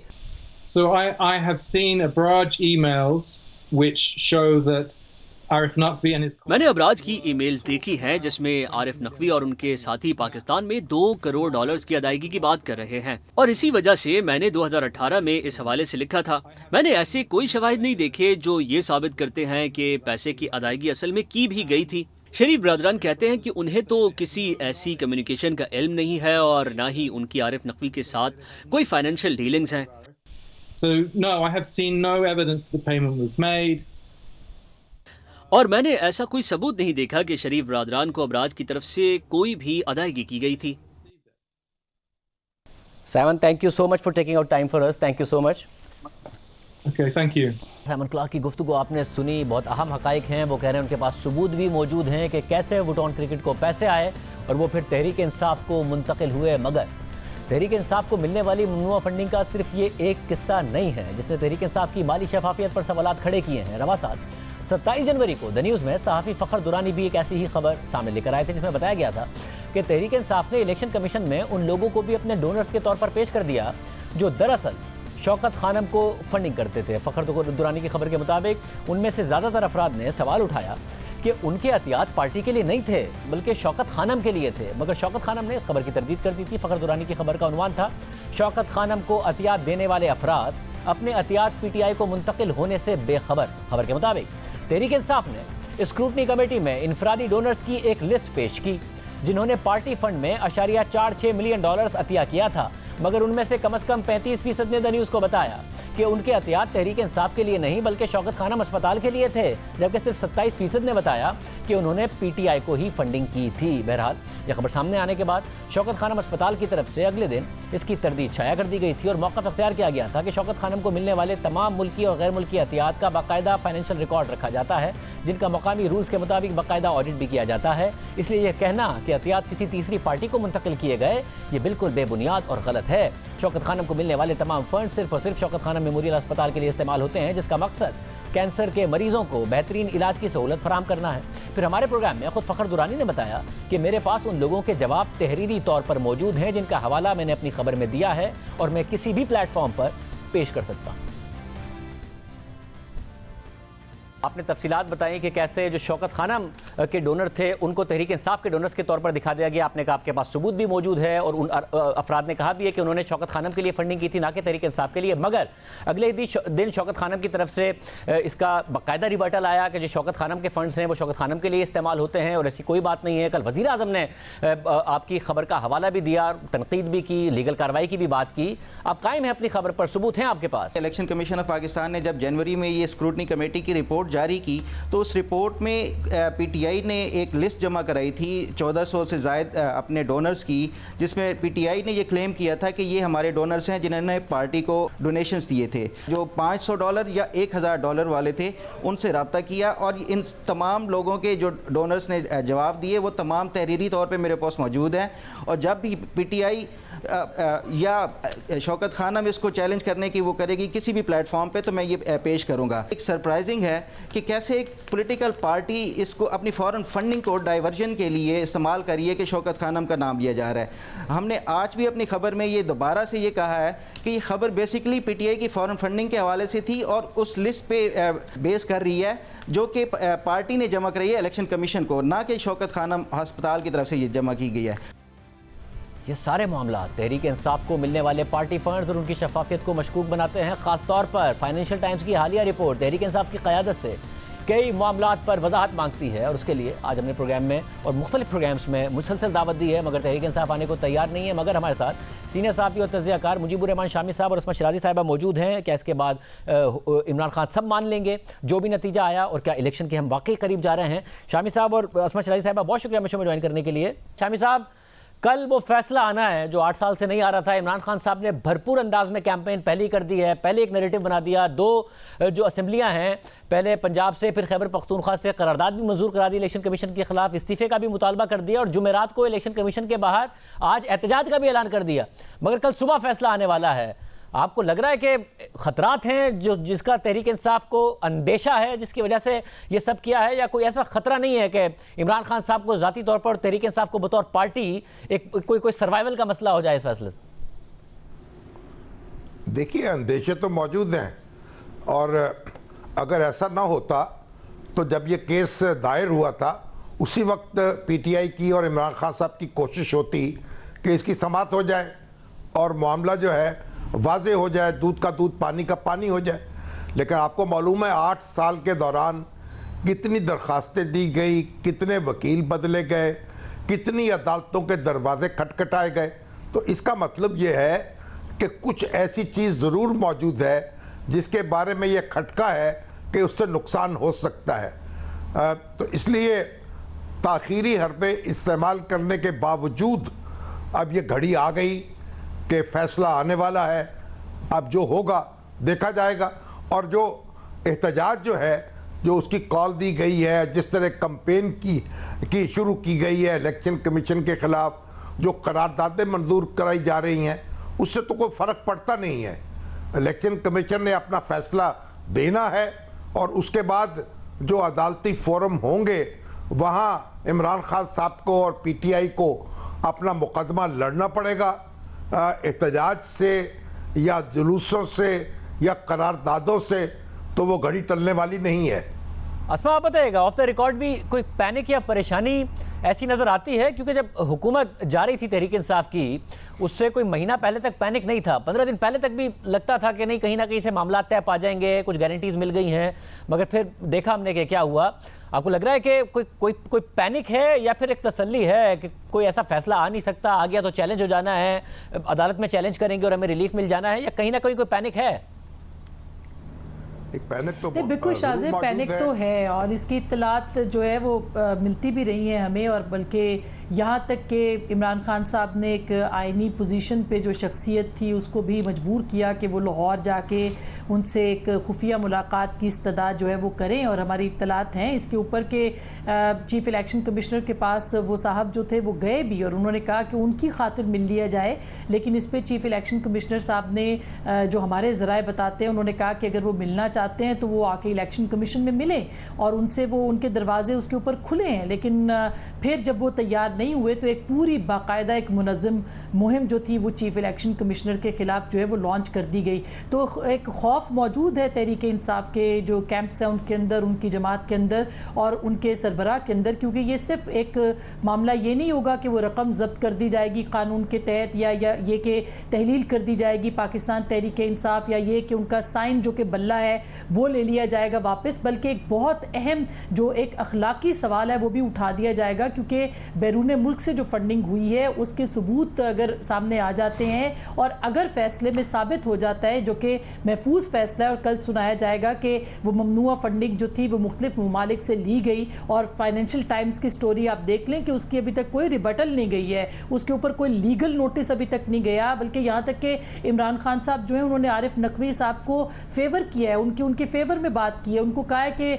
So I have seen Abraj emails which show that Arif Naqvi and his میں نے ابراج کی ای میلز دیکھی ہیں جس میں عارف نقوی اور ان کے ساتھی پاکستان میں $2 کروڑ کی ادائیگی کی بات کر رہے ہیں، اور اسی وجہ سے میں نے 2018 میں اس حوالے سے لکھا تھا۔ میں نے ایسے کوئی شواہد نہیں دیکھے جو یہ ثابت کرتے ہیں کہ پیسے کی ادائیگی اصل میں کی بھی گئی تھی۔ شریف برادران کہتے ہیں کہ انہیں تو کسی ایسی کمیونیکیشن کا علم نہیں ہے، اور نہ ہی ان کی عارف نقوی کے ساتھ کوئی فائنینشیل ڈیلنگز ہیں۔ So no, I have seen no evidence the payment was made. اور میں نے ایسا کوئی ثبوت نہیں دیکھا کہ شریف برادران کو ابراج کی طرف سے کوئی بھی ادائیگی کی گئی تھی۔ Simon, thank you so much for taking out time for us, thank you so much. Okay, thank you. Simon Clarke کی گفتگو آپ نے سنی، بہت اہم حقائق ہیں، وہ کہہ رہے ہیں ان کے پاس ثبوت بھی موجود ہیں کہ کیسے وٹون کرکٹ کو پیسے آئے اور وہ پھر تحریک انصاف کو منتقل ہوئے۔ مگر تحریک انصاف کو ملنے والی ممنوعہ فنڈنگ کا صرف یہ ایک قصہ نہیں ہے جس نے تحریک انصاف کی مالی شفافیت پر سوالات کھڑے کیے ہیں۔ رواں سال 27 جنوری کو دی نیوز میں صحافی فخر دورانی بھی ایک ایسی ہی خبر سامنے لے کر آئے تھے جس میں بتایا گیا تھا کہ تحریک انصاف نے الیکشن کمیشن میں ان لوگوں کو بھی اپنے ڈونرز کے طور پر پیش کر دیا جو دراصل شوکت خانم کو فنڈنگ کرتے تھے۔ فخر دورانی کی خبر کے مطابق ان میں سے زیادہ تر افراد نے سوال اٹھایا کہ ان کے عطیات پارٹی کے لیے نہیں تھے بلکہ شوکت خانم کے لیے تھے، مگر شوکت خانم نے اس خبر کی تردید کر دی تھی۔ فخر دورانی کی خبر کا عنوان تھا شوکت خانم کو عطیات دینے والے افراد اپنے عطیات پی ٹی آئی کو منتقل ہونے سے بے خبر۔ خبر کے مطابق تحریک انصاف نے اسکروٹنی کمیٹی میں انفرادی ڈونرز کی ایک لسٹ پیش کی جنہوں نے پارٹی فنڈ میں $46 ملین عطیہ کیا تھا، مگر ان میں سے کم از کم 35% نے دی نیوز کو بتایا کہ ان کے عطیات تحریک انصاف کے لیے نہیں بلکہ شوکت خانم اسپتال کے لیے تھے، جبکہ صرف 27% نے بتایا کہ انہوں نے پی ٹی آئی کو ہی فنڈنگ کی تھی۔ بہرحال یہ خبر سامنے آنے کے بعد شوکت خانم اسپتال کی طرف سے اگلے دن اس کی تردید شائع کر دی گئی تھی اور موقف اختیار کیا گیا تھا کہ شوکت خانم کو ملنے والے تمام ملکی اور غیر ملکی عطیات کا باقاعدہ فائنینشیل ریکارڈ رکھا جاتا ہے، جن کا مقامی رولز کے مطابق باقاعدہ آڈٹ بھی کیا جاتا ہے۔ اس لیے یہ کہنا کہ عطیات کسی تیسری پارٹی کو منتقل کیے گئے یہ بالکل بے بنیاد اور غلط ہے۔ شوکت خانم کو ملنے والے تمام فنڈ صرف اور صرف شوکت خانم میموریل اسپتال کے لیے استعمال ہوتے ہیں، جس کا مقصد کینسر کے مریضوں کو بہترین علاج کی سہولت فراہم کرنا ہے۔ پھر ہمارے پروگرام میں خود فخر دورانی نے بتایا کہ میرے پاس ان لوگوں کے جواب تحریری طور پر موجود ہیں جن کا حوالہ میں نے اپنی خبر میں دیا ہے اور میں کسی بھی پلیٹ فارم پر پیش کر سکتا ہوں۔ آپ نے تفصیلات بتائیں کہ کیسے جو شوکت خانم کے ڈونر تھے ان کو تحریک انصاف کے ڈونرز کے طور پر دکھا دیا گیا۔ آپ نے کہا آپ کے پاس ثبوت بھی موجود ہے اور ان افراد نے کہا بھی ہے کہ انہوں نے شوکت خانم کے لیے فنڈنگ کی تھی نہ کہ تحریک انصاف کے لیے، مگر اگلے دن شوکت خانم کی طرف سے اس کا باقاعدہ ریبرٹل آیا کہ جو شوکت خانم کے فنڈز ہیں وہ شوکت خانم کے لیے استعمال ہوتے ہیں اور ایسی کوئی بات نہیں ہے۔ کل وزیر اعظم نے آپ کی خبر کا حوالہ بھی دیا، تنقید بھی کی، لیگل کارروائی کی بھی بات کی۔ آپ قائم ہیں اپنی خبر پر، ثبوت ہیں آپ کے پاس؟ الیکشن کمیشن آف پاکستان نے جب جنوری میں یہ اسکروٹنی کمیٹی کی رپورٹ جاری کی تو اس رپورٹ میں پی ٹی آئی نے ایک لسٹ جمع کرائی تھی 1400 سے زائد اپنے ڈونرز کی، جس میں پی ٹی آئی نے یہ کلیم کیا تھا کہ یہ ہمارے ڈونرز ہیں جنہوں نے پارٹی کو ڈونیشنز دیے تھے۔ جو $500 یا $1000 والے تھے ان سے رابطہ کیا اور ان تمام لوگوں کے جو ڈونرز نے جواب دیے وہ تمام تحریری طور پہ میرے پاس موجود ہیں، اور جب بھی پی ٹی آئی یا شوکت خانم اس کو چیلنج کرنے کی وہ کرے گی کسی بھی پلیٹ فارم پہ تو میں یہ پیش کروں گا۔ ایک سرپرائزنگ ہے کہ کیسے ایک پولیٹیکل پارٹی اس کو اپنی فورن فنڈنگ کو ڈائیورژن کے لیے استعمال کریے کہ شوکت خانم کا نام لیا جا رہا ہے۔ ہم نے آج بھی اپنی خبر میں یہ دوبارہ سے یہ کہا ہے کہ یہ خبر بیسیکلی پی ٹی آئی کی فورن فنڈنگ کے حوالے سے تھی اور اس لسٹ پہ بیس کر رہی ہے جو کہ پارٹی نے جمع کرائی ہے الیکشن کمیشن کو، نہ کہ شوکت خانم ہسپتال کی طرف سے یہ جمع کی گئی ہے۔ یہ سارے معاملات تحریک انصاف کو ملنے والے پارٹی فنڈز اور ان کی شفافیت کو مشکوک بناتے ہیں. خاص طور پر فائنینشیل ٹائمز کی حالیہ رپورٹ تحریک انصاف کی قیادت سے کئی معاملات پر وضاحت مانگتی ہے, اور اس کے لیے آج ہم نے پروگرام میں اور مختلف پروگرامز میں مسلسل دعوت دی ہے, مگر تحریک انصاف آنے کو تیار نہیں ہے. مگر ہمارے ساتھ سینئر صحافی اور تجزیہ کار مجیب الرحمان شامی صاحب اور عصمت شرازی صاحبہ موجود ہیں. کیا اس کے بعد عمران خان سب مان لیں گے جو بھی نتیجہ آیا, اور کیا الیکشن کے ہم واقعی قریب جا رہے ہیں؟ شامی صاحب اور عصمت شرازی صاحبہ بہت شکریہ مشورے میں جوائن کرنے کے لیے. شامی صاحب, کل وہ فیصلہ آنا ہے جو 8 سال سے نہیں آ رہا تھا. عمران خان صاحب نے بھرپور انداز میں کیمپین پہلے ہی کر دی ہے, پہلے ایک نیریٹو بنا دیا. 2 جو اسمبلیاں ہیں, پہلے پنجاب سے پھر خیبر پختونخوا سے قرارداد بھی منظور کرا دی الیکشن کمیشن کے خلاف, استعفے کا بھی مطالبہ کر دیا, اور جمعرات کو الیکشن کمیشن کے باہر آج احتجاج کا بھی اعلان کر دیا. مگر کل صبح فیصلہ آنے والا ہے. آپ کو لگ رہا ہے کہ خطرات ہیں جس کا تحریک انصاف کو اندیشہ ہے جس کی وجہ سے یہ سب کیا ہے, یا کوئی ایسا خطرہ نہیں ہے کہ عمران خان صاحب کو ذاتی طور پر تحریک انصاف کو بطور پارٹی ایک کوئی سروائیول کا مسئلہ ہو جائے اس فیصلے سے؟ دیکھیے, اندیشے تو موجود ہیں, اور اگر ایسا نہ ہوتا تو جب یہ کیس دائر ہوا تھا اسی وقت پی ٹی آئی کی اور عمران خان صاحب کی کوشش ہوتی کہ اس کی سماعت ہو جائے اور معاملہ جو ہے واضح ہو جائے, دودھ کا دودھ پانی کا پانی ہو جائے. لیکن آپ کو معلوم ہے 8 سال کے دوران کتنی درخواستیں دی گئی, کتنے وکیل بدلے گئے, کتنی عدالتوں کے دروازے کھٹکھٹائے گئے. تو اس کا مطلب یہ ہے کہ کچھ ایسی چیز ضرور موجود ہے جس کے بارے میں یہ کھٹکا ہے کہ اس سے نقصان ہو سکتا ہے. تو اس لیے تاخیری حربے استعمال کرنے کے باوجود اب یہ گھڑی آ گئی کہ فیصلہ آنے والا ہے. اب جو ہوگا دیکھا جائے گا. اور جو احتجاج جو ہے, جو اس کی کال دی گئی ہے, جس طرح کمپین کی شروع کی گئی ہے الیکشن کمیشن کے خلاف, جو قراردادیں منظور کرائی جا رہی ہیں, اس سے تو کوئی فرق پڑتا نہیں ہے. الیکشن کمیشن نے اپنا فیصلہ دینا ہے, اور اس کے بعد جو عدالتی فورم ہوں گے وہاں عمران خان صاحب کو اور پی ٹی آئی کو اپنا مقدمہ لڑنا پڑے گا. احتجاج سے یا جلوسوں سے یا قراردادوں سے تو وہ گھڑی ٹلنے والی نہیں ہے. اسما, آپ بتائیے گا, آف دا ریکارڈ بھی کوئی پینک یا پریشانی ایسی نظر آتی ہے؟ کیونکہ جب حکومت جاری تھی تحریک انصاف کی, اس سے کوئی مہینہ پہلے تک پینک نہیں تھا. 15 دن پہلے تک بھی لگتا تھا کہ نہیں, کہیں نہ کہیں سے معاملات طے پا جائیں گے, کچھ گارنٹیز مل گئی ہیں. مگر پھر دیکھا ہم نے کہ کیا ہوا. آپ کو لگ رہا ہے کہ کوئی پینک ہے, یا پھر ایک تسلی ہے کہ کوئی ایسا فیصلہ آ نہیں سکتا, آ گیا تو چیلنج ہو جانا ہے, عدالت میں چیلنج کریں گے اور ہمیں ریلیف مل جانا ہے, یا کہیں نہ کہیں کوئی پینک ہے؟ بالکل شازے, پینک تو ہے, اور اس کی اطلاعات جو ہے وہ ملتی بھی رہی ہیں ہمیں. اور بلکہ یہاں تک کہ عمران خان صاحب نے ایک آئینی پوزیشن پہ جو شخصیت تھی اس کو بھی مجبور کیا کہ وہ لاہور جا کے ان سے ایک خفیہ ملاقات کی استدعا جو ہے وہ کریں. اور ہماری اطلاعات ہیں اس کے اوپر کہ چیف الیکشن کمشنر کے پاس وہ صاحب جو تھے وہ گئے بھی, اور انہوں نے کہا کہ ان کی خاطر مل لیا جائے. لیکن اس پہ چیف الیکشن کمشنر صاحب نے, جو ہمارے ذرائع بتاتے ہیں, انہوں نے کہا کہ اگر وہ ملنا چاہتے ہیں تو وہ آ کے الیکشن کمیشن میں ملیں, اور ان سے وہ ان کے دروازے اس کے اوپر کھلے ہیں. لیکن پھر جب وہ تیار نہیں ہوئے تو ایک پوری باقاعدہ ایک منظم مہم جو تھی وہ چیف الیکشن کمشنر کے خلاف جو ہے وہ لانچ کر دی گئی. تو ایک خوف موجود ہے تحریک انصاف کے جو کیمپس ہیں ان کے اندر, ان کی جماعت کے اندر اور ان کے سربراہ کے اندر, کیونکہ یہ صرف ایک معاملہ یہ نہیں ہوگا کہ وہ رقم ضبط کر دی جائے گی قانون کے تحت, یا یہ کہ تحلیل کر دی جائے گی پاکستان تحریک انصاف, یا یہ کہ ان کا سائن جو کہ بلہ ہے وہ لے لیا جائے گا واپس. بلکہ ایک بہت اہم جو ایک اخلاقی سوال ہے وہ بھی اٹھا دیا جائے گا, کیونکہ بیرون ملک سے جو فنڈنگ ہوئی ہے اس کے ثبوت اگر سامنے آ جاتے ہیں, اور اگر فیصلے میں ثابت ہو جاتا ہے, جو کہ محفوظ فیصلہ ہے, اور کل سنایا جائے گا کہ وہ ممنوع فنڈنگ جو تھی وہ مختلف ممالک سے لی گئی, اور فائنینشیل ٹائمز کی سٹوری آپ دیکھ لیں کہ اس کی ابھی تک کوئی ریبٹل نہیں گئی ہے, اس کے اوپر کوئی لیگل نوٹس ابھی تک نہیں گیا. بلکہ یہاں تک کہ عمران خان صاحب جو ہیں انہوں نے عارف نقوی صاحب کو فیور کیا ہے, ان کے فیور میں بات کی ہے, ان کو کہا ہے کہ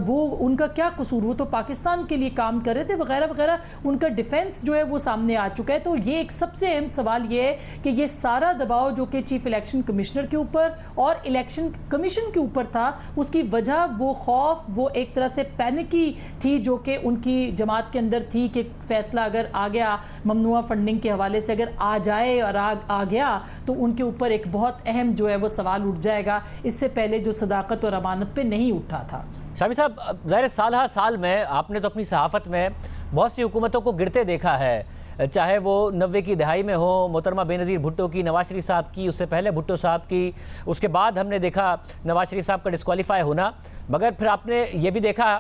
وہ ان کا کیا قصور, وہ تو پاکستان کے لیے کام کر رہے تھے وغیرہ وغیرہ. ان کا ڈیفینس جو ہے وہ سامنے آ چکا ہے. تو یہ ایک سب سے اہم سوال یہ ہے کہ یہ سارا دباؤ جو کہ چیف الیکشن کمشنر کے اوپر اور الیکشن کمیشن کے اوپر تھا, اس کی وجہ وہ خوف, وہ ایک طرح سے پینکی تھی جو کہ ان کی جماعت کے اندر تھی کہ فیصلہ اگر آ گیا ممنوع فنڈنگ کے حوالے سے, اگر آ جائے اور آ گیا تو ان کے اوپر ایک بہت اہم جو ہے وہ سوال اٹھ جائے گا, اس سے پہلے جو صداقت اور امانت پہ نہیں اٹھا تھا. شامی صاحب, ظاہر سال ہر سال میں آپ نے تو اپنی صحافت میں بہت سی حکومتوں کو گرتے دیکھا ہے, چاہے وہ 90 کی دہائی میں ہو، محترمہ بے نظیر بھٹو کی، نواز شریف صاحب کی، اس سے پہلے بھٹو صاحب کی، اس کے بعد ہم نے دیکھا نواز شریف صاحب کا ڈسکوالیفائی ہونا، مگر پھر آپ نے یہ بھی دیکھا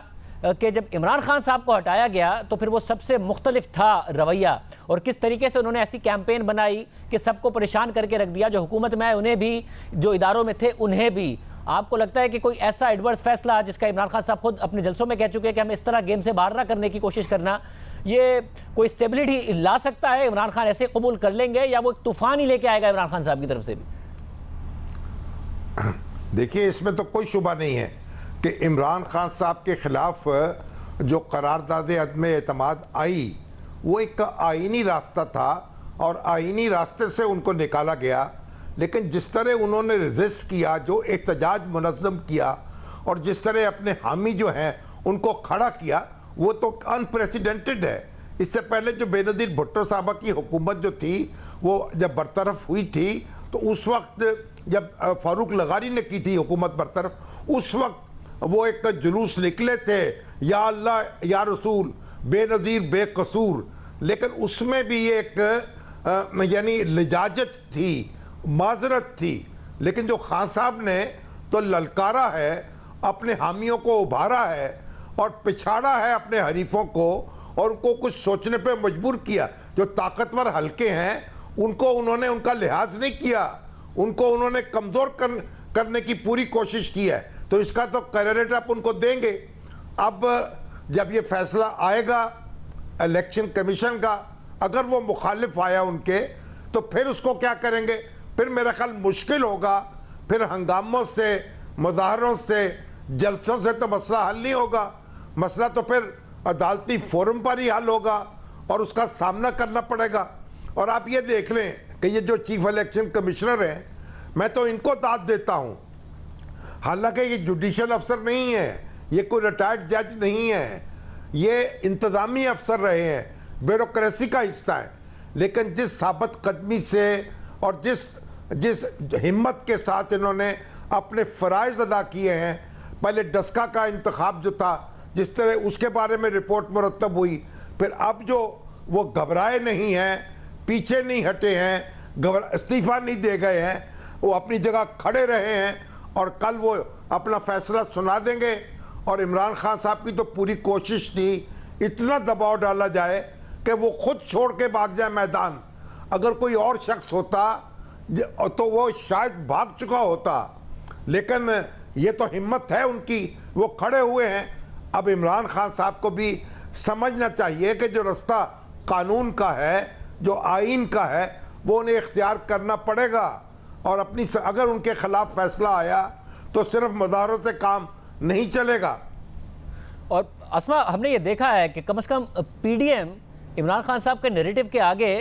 کہ جب عمران خان صاحب کو ہٹایا گیا تو پھر وہ سب سے مختلف تھا رویہ، اور کس طریقے سے انہوں نے ایسی کیمپین بنائی کہ سب کو پریشان کر کے رکھ دیا، جو حکومت میں آئے انہیں بھی، جو اداروں میں تھے انہیں بھی۔ آپ کو لگتا ہے کہ کوئی ایسا ایڈورس فیصلہ جس کا عمران خان صاحب خود اپنے جلسوں میں کہہ چکے ہیں کہ ہم اس طرح گیم سے باہر نہ کرنے کی کوشش کرنا، یہ کوئی سٹیبلٹی لا سکتا ہے؟ عمران خان ایسے قبول کر لیں گے یا وہ ایک طوفان ہی لے کے آئے گا عمران خان صاحب کی طرف سے بھی؟ دیکھیے اس میں تو کوئی شبہ نہیں ہے کہ عمران خان صاحب کے خلاف جو قرارداد عدم اعتماد آئی وہ ایک آئینی راستہ تھا اور آئینی راستے سے ان کو نکالا گیا، لیکن جس طرح انہوں نے ریزسٹ کیا، جو احتجاج منظم کیا اور جس طرح اپنے حامی جو ہیں ان کو کھڑا کیا، وہ تو انپریسیڈنٹڈ ہے۔ اس سے پہلے جو بے نظیر بھٹو صاحبہ کی حکومت جو تھی وہ جب برطرف ہوئی تھی تو اس وقت جب فاروق لغاری نے کی تھی حکومت برطرف، اس وقت وہ ایک جلوس نکلے تھے، یا اللہ یا رسول بے نظیر بے قصور، لیکن اس میں بھی ایک یعنی لجاجت تھی، معذرت تھی، لیکن جو خان صاحب نے تو للکارا ہے، اپنے حامیوں کو ابھارا ہے اور پچھاڑا ہے اپنے حریفوں کو، اور ان کو کچھ سوچنے پہ مجبور کیا۔ جو طاقتور حلقے ہیں ان کو انہوں نے ان کا لحاظ نہیں کیا، ان کو انہوں نے کمزور کرنے کی پوری کوشش کی ہے، تو اس کا تو کریڈٹ آپ ان کو دیں گے۔ اب جب یہ فیصلہ آئے گا الیکشن کمیشن کا، اگر وہ مخالف آیا ان کے، تو پھر اس کو کیا کریں گے؟ پھر میرا خیال مشکل ہوگا، پھر ہنگاموں سے، مظاہروں سے، جلسوں سے تو مسئلہ حل نہیں ہوگا، مسئلہ تو پھر عدالتی فورم پر ہی حل ہوگا اور اس کا سامنا کرنا پڑے گا۔ اور آپ یہ دیکھ لیں کہ یہ جو چیف الیکشن کمشنر ہیں، میں تو ان کو داد دیتا ہوں، حالانکہ یہ جوڈیشل افسر نہیں ہے، یہ کوئی ریٹائرڈ جج نہیں ہے، یہ انتظامی افسر رہے ہیں، بیوروکریسی کا حصہ ہے، لیکن جس ثابت قدمی سے اور جس ہمت کے ساتھ انہوں نے اپنے فرائض ادا کیے ہیں، پہلے ڈسکا کا انتخاب جو تھا، جس طرح اس کے بارے میں رپورٹ مرتب ہوئی، پھر اب جو وہ گھبرائے نہیں ہیں، پیچھے نہیں ہٹے ہیں، استعفیٰ نہیں دے گئے ہیں، وہ اپنی جگہ کھڑے رہے ہیں، اور کل وہ اپنا فیصلہ سنا دیں گے۔ اور عمران خان صاحب کی تو پوری کوشش تھی اتنا دباؤ ڈالا جائے کہ وہ خود چھوڑ کے بھاگ جائے میدان۔ اگر کوئی اور شخص ہوتا تو وہ شاید بھاگ چکا ہوتا، لیکن یہ تو ہمت ہے ان کی، وہ کھڑے ہوئے ہیں۔ اب عمران خان صاحب کو بھی سمجھنا چاہیے کہ جو رستہ قانون کا ہے، جو آئین کا ہے، وہ انہیں اختیار کرنا پڑے گا، اور اگر ان کے خلاف فیصلہ آیا تو صرف مظاہروں سے کام نہیں چلے گا۔ اور اسما، ہم نے یہ دیکھا ہے کہ کم از کم P D M Imran Khan صاحب کے نیریٹو کے آگے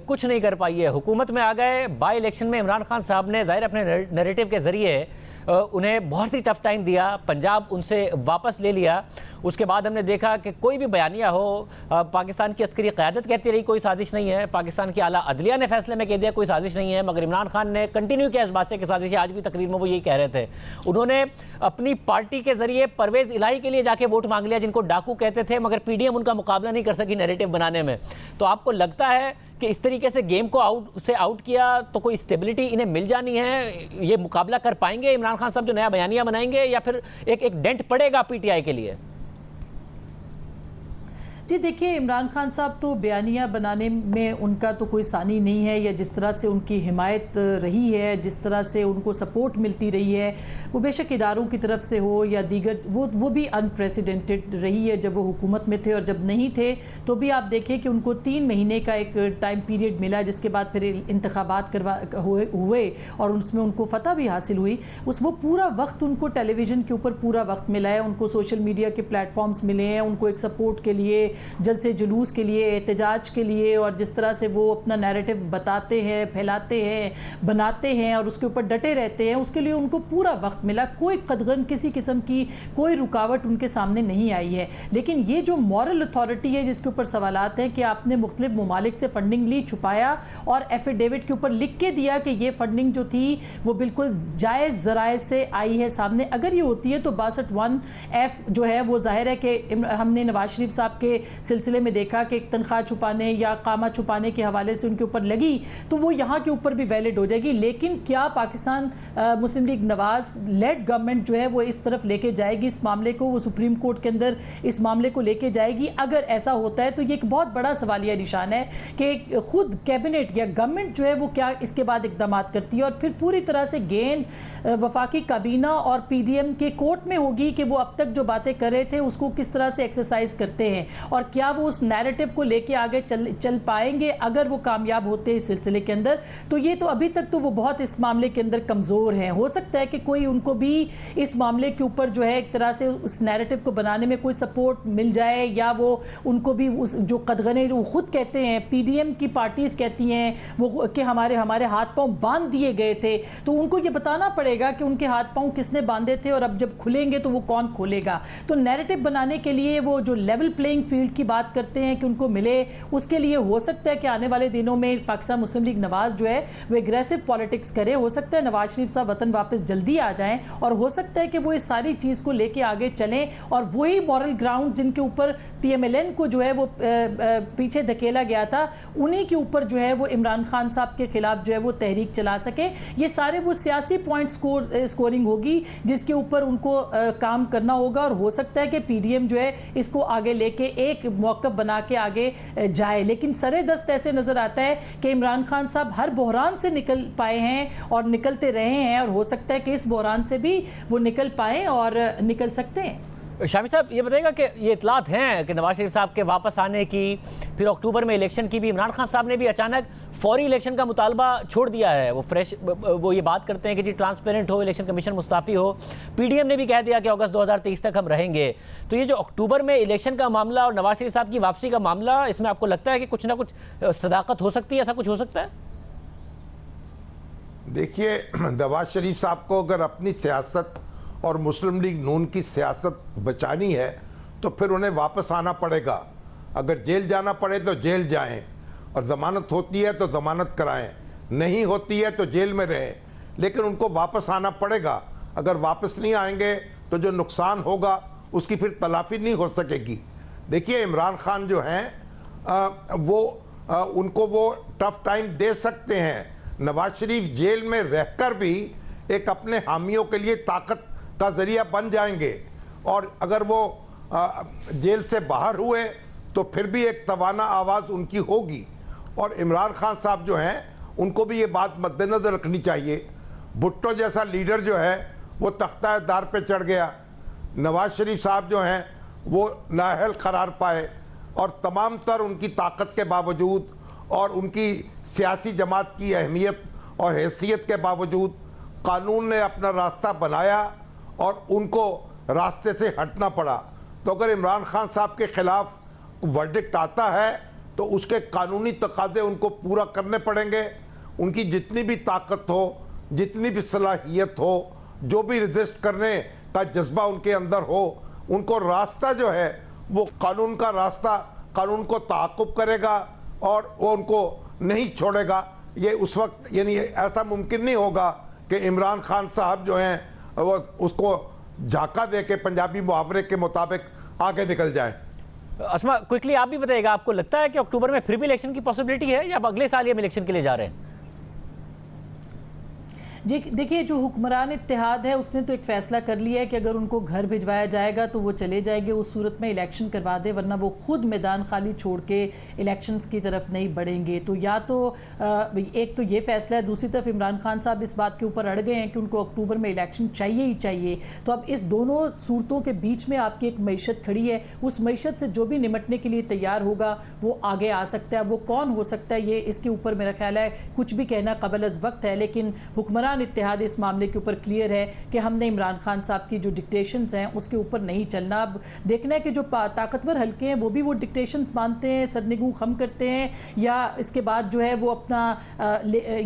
کچھ نہیں کر پائی ہے۔ حکومت میں آ گئے، بائی الیکشن میں عمران خان صاحب نے ظاہر اپنے نیریٹو کے ذریعے انہیں بہت ہی ٹف ٹائم دیا، پنجاب ان سے واپس لے لیا۔ اس کے بعد ہم نے دیکھا کہ کوئی بھی بیانیہ ہو، پاکستان کی عسکری قیادت کہتی رہی کوئی سازش نہیں ہے، پاکستان کی اعلیٰ عدلیہ نے فیصلے میں کہہ دیا کوئی سازش نہیں ہے، مگر عمران خان نے کنٹینیو کیا اس بات سے کہ سازش ہے۔ آج بھی تقریر میں وہ یہی کہہ رہے تھے۔ انہوں نے اپنی پارٹی کے ذریعے پرویز الہی کے لیے جا کے ووٹ مانگ لیا، جن کو ڈاکو کہتے تھے، مگر پی ڈی ایم ان کا مقابلہ نہیں کر سکی نیریٹو بنانے میں۔ تو آپ کو لگتا ہے کہ اس طریقے سے گیم کو آؤٹ کیا تو کوئی اسٹیبلٹی انہیں مل جانی ہے؟ یہ مقابلہ کر پائیں گے عمران خان صاحب جو نیا بیانیہ بنائیں گے، یا پھر ایک ڈینٹ پڑے گا پی ٹی آئی کے لیے؟ جی دیکھیے، عمران خان صاحب تو بیانیہ بنانے میں ان کا تو کوئی ثانی نہیں ہے، یا جس طرح سے ان کی حمایت رہی ہے، جس طرح سے ان کو سپورٹ ملتی رہی ہے، وہ بے شک اداروں کی طرف سے ہو یا دیگر، وہ بھی انپریسیڈنٹڈ رہی ہے جب وہ حکومت میں تھے، اور جب نہیں تھے تو بھی آپ دیکھیں کہ ان کو 3 مہینے کا ایک ٹائم پیریڈ ملا، جس کے بعد پھر انتخابات ہوئے اور اس میں ان کو فتح بھی حاصل ہوئی۔ وہ پورا وقت ان کو ٹیلی ویژن کے اوپر پورا وقت ملا ہے، ان کو سوشل میڈیا کے پلیٹ فارمز ملے ہیں، ان کو ایک سپورٹ کے لیے، جلسے جلوس کے لیے، احتجاج کے لیے، اور جس طرح سے وہ اپنا نیریٹو بتاتے ہیں، پھیلاتے ہیں، بناتے ہیں اور اس کے اوپر ڈٹے رہتے ہیں، اس کے لیے ان کو پورا وقت ملا۔ کوئی قدغن کسی قسم کی کوئی رکاوٹ ان کے سامنے نہیں آئی ہے۔ لیکن یہ جو مورل اتھارٹی ہے جس کے اوپر سوالات ہیں کہ آپ نے مختلف ممالک سے فنڈنگ لی، چھپایا اور ایفیڈیوٹ کے اوپر لکھ کے دیا کہ یہ فنڈنگ جو تھی وہ بالکل جائز ذرائع سے آئی ہے سامنے، اگر یہ ہوتی ہے تو 62(1)(f) جو ہے وہ ظاہر ہے کہ ہم نے نواز شریف صاحب کے सिलसिले में देखा कि तनख्वाह छुपाने या कामा छुपाने के हवाले से उनके ऊपर लगी, तो वो यहाँ के ऊपर भी वैलिड हो जाएगी। लेकिन क्या पाकिस्तान मुस्लिम लीग नवाज लेड गवर्नमेंट जो है वो इस तरफ लेके जाएगी इस मामले को, वो सुप्रीम कोर्ट के अंदर इस मामले को लेके जाएगी? अगर ऐसा होता है तो ये एक बहुत बड़ा सवालिया निशान है कि खुद कैबिनेट या गवर्नमेंट जो है वो क्या इसके बाद इकदाम करती है, और फिर पूरी तरह से गेंद वफाकी काबीना और पीडीएम के कोर्ट में होगी कि वो अब तक जो बातें कर रहे थे उसको किस तरह से एक्सरसाइज करते हैं, और क्या वो उस नैरेटिव को लेके आगे चल पाएंगे। अगर वो कामयाब होते हैं इस सिलसिले के अंदर, तो ये तो अभी तक तो वो बहुत इस मामले के अंदर कमज़ोर हैं। हो सकता है कि कोई उनको भी इस मामले के ऊपर जो है एक तरह से उस नैरेटिव को बनाने में कोई सपोर्ट मिल जाए, या वो उनको भी उस जो कदगने जो खुद कहते हैं, पीडीएम की पार्टीज़ कहती हैं वो कि हमारे हाथ पांव बांध दिए गए थे, तो उनको ये बताना पड़ेगा कि उनके हाथ पांव किसने बांधे थे और अब जब खुलेंगे तो वो कौन खोलेगा। तो नैरेटिव बनाने के लिए वो जो लेवल प्लेइंग फील्ड की बात करते हैं कि उनको मिले, उसके लिए हो सकता है कि आने वाले दिनों में पाकिस्तान मुस्लिम लीग नवाज जो है वो एग्रेसिव पॉलिटिक्स करे। हो सकता है नवाज शरीफ साहब वतन वापस जल्दी आ जाएं, और हो सकता है कि वो इस सारी चीज़ को लेके आगे चलें, और वही मॉरल ग्राउंड जिनके ऊपर पीएमएलएन को जो है वो पीछे धकेला गया था, उन्हीं के ऊपर जो है वो इमरान खान साहब के खिलाफ जो है वो तहरीक चला सके। ये सारे वो सियासी पॉइंट स्कोरिंग होगी जिसके ऊपर उनको काम करना होगा, और हो सकता है कि पीडीएम जो है इसको आगे लेके एक मौक़िफ़ बना के आगे जाए। लेकिन सरे दस्त ऐसे नज़र आता है कि इमरान खान साहब हर बहरान से निकल पाए हैं और निकलते रहे हैं, और हो सकता है कि इस बहरान से भी वो निकल पाएँ और निकल सकते हैं। शामी साहब ये बताइएगा कि ये इतलात हैं कि नवाज शरीफ साहब के वापस आने की, फिर अक्टूबर में इलेक्शन की भी, इमरान खान साहब ने भी अचानक फौरी इलेक्शन का मुतालबा छोड़ दिया है। वो ये बात करते हैं कि जी ट्रांसपेरेंट हो, इलेक्शन कमीशन मुस्तफ़ी हो। पीडीएम ने भी कह दिया कि अगस्त 2023 तक हम रहेंगे। तो ये जो अक्टूबर में इलेक्शन का मामला और नवाज शरीफ साहब की वापसी का मामला, इसमें आपको लगता है कि कुछ ना कुछ सदाकत हो सकती है, ऐसा कुछ हो सकता है? देखिए, नवाज शरीफ साहब को अगर अपनी सियासत और मुस्लिम लीग नून की सियासत बचानी है तो फिर उन्हें वापस आना पड़ेगा। अगर जेल जाना पड़े तो जेल जाएं, और ज़मानत होती है तो ज़मानत कराएं, नहीं होती है तो जेल में रहें, लेकिन उनको वापस आना पड़ेगा। अगर वापस नहीं आएंगे तो जो नुकसान होगा उसकी फिर तलाफी नहीं हो सकेगी। देखिए, इमरान खान जो हैं उनको वो टफ टाइम दे सकते हैं। नवाज शरीफ जेल में रहकर भी एक अपने हामियों के लिए ताकत का ज़रिया बन जाएंगे, और अगर वो जेल से बाहर हुए तो फिर भी एक तवाना आवाज़ उनकी होगी। और इमरान खान साहब जो हैं उनको भी ये बात मद्देनज़र रखनी चाहिए, भुट्टो जैसा लीडर जो है वो तख्ता दार पे चढ़ गया, नवाज शरीफ साहब जो हैं वो नाअहल करार पाए, और तमाम तर उनकी ताकत के बावजूद और उनकी सियासी जमात की अहमियत और हैसियत के बावजूद कानून ने अपना रास्ता बनाया और उनको रास्ते से हटना पड़ा। तो अगर इमरान खान साहब के ख़िलाफ़ वर्डिक्ट आता है तो उसके कानूनी तकाज़े उनको पूरा करने पड़ेंगे। उनकी जितनी भी ताकत हो, जितनी भी सलाहियत हो, जो भी रजिस्ट करने का जज्बा उनके अंदर हो, उनको रास्ता जो है वो कानून का रास्ता, कानून को ताक़ुब करेगा और वो उनको नहीं छोड़ेगा। ये उस वक्त यानी ऐसा मुमकिन नहीं होगा कि इमरान खान साहब जो हैं वो उसको झाका दे के पंजाबी मुहावरे के मुताबिक आगे निकल जाए। अस्मा, क्विकली आप भी बताइएगा, आपको लगता है कि अक्टूबर में फिर भी इलेक्शन की पॉसिबिलिटी है, या अगले साल हम इलेक्शन के लिए जा रहे हैं? जी देखिए, जो हुक्मरान इत्तेहाद है उसने तो एक फ़ैसला कर लिया है कि अगर उनको घर भिजवाया जाएगा तो वो चले जाएंगे, उस सूरत में इलेक्शन करवा दे, वरना वो खुद मैदान खाली छोड़ के इलेक्शंस की तरफ नहीं बढ़ेंगे। तो या तो एक तो ये फ़ैसला है, दूसरी तरफ इमरान खान साहब इस बात के ऊपर अड़ गए हैं कि उनको अक्टूबर में इलेक्शन चाहिए ही चाहिए। तो अब इस दोनों सूरतों के बीच में आपकी एक मईशत खड़ी है, उस मईशत से जो भी निमटने के लिए तैयार होगा वो आगे आ सकता है। वो कौन हो सकता है ये इसके ऊपर मेरा ख्याल है कुछ भी कहना कबल अज़ वक्त है, लेकिन हुक्मरान इत्तेहाद इस मामले के ऊपर क्लियर है कि हमने इमरान खान साहब की जो डिक्टेशंस हैं उसके ऊपर नहीं चलना। अब देखना है कि जो ताकतवर हल्के हैं वो भी वो डिक्टेशंस मानते हैं, सरनिगू खम करते हैं, या इसके बाद जो है वो अपना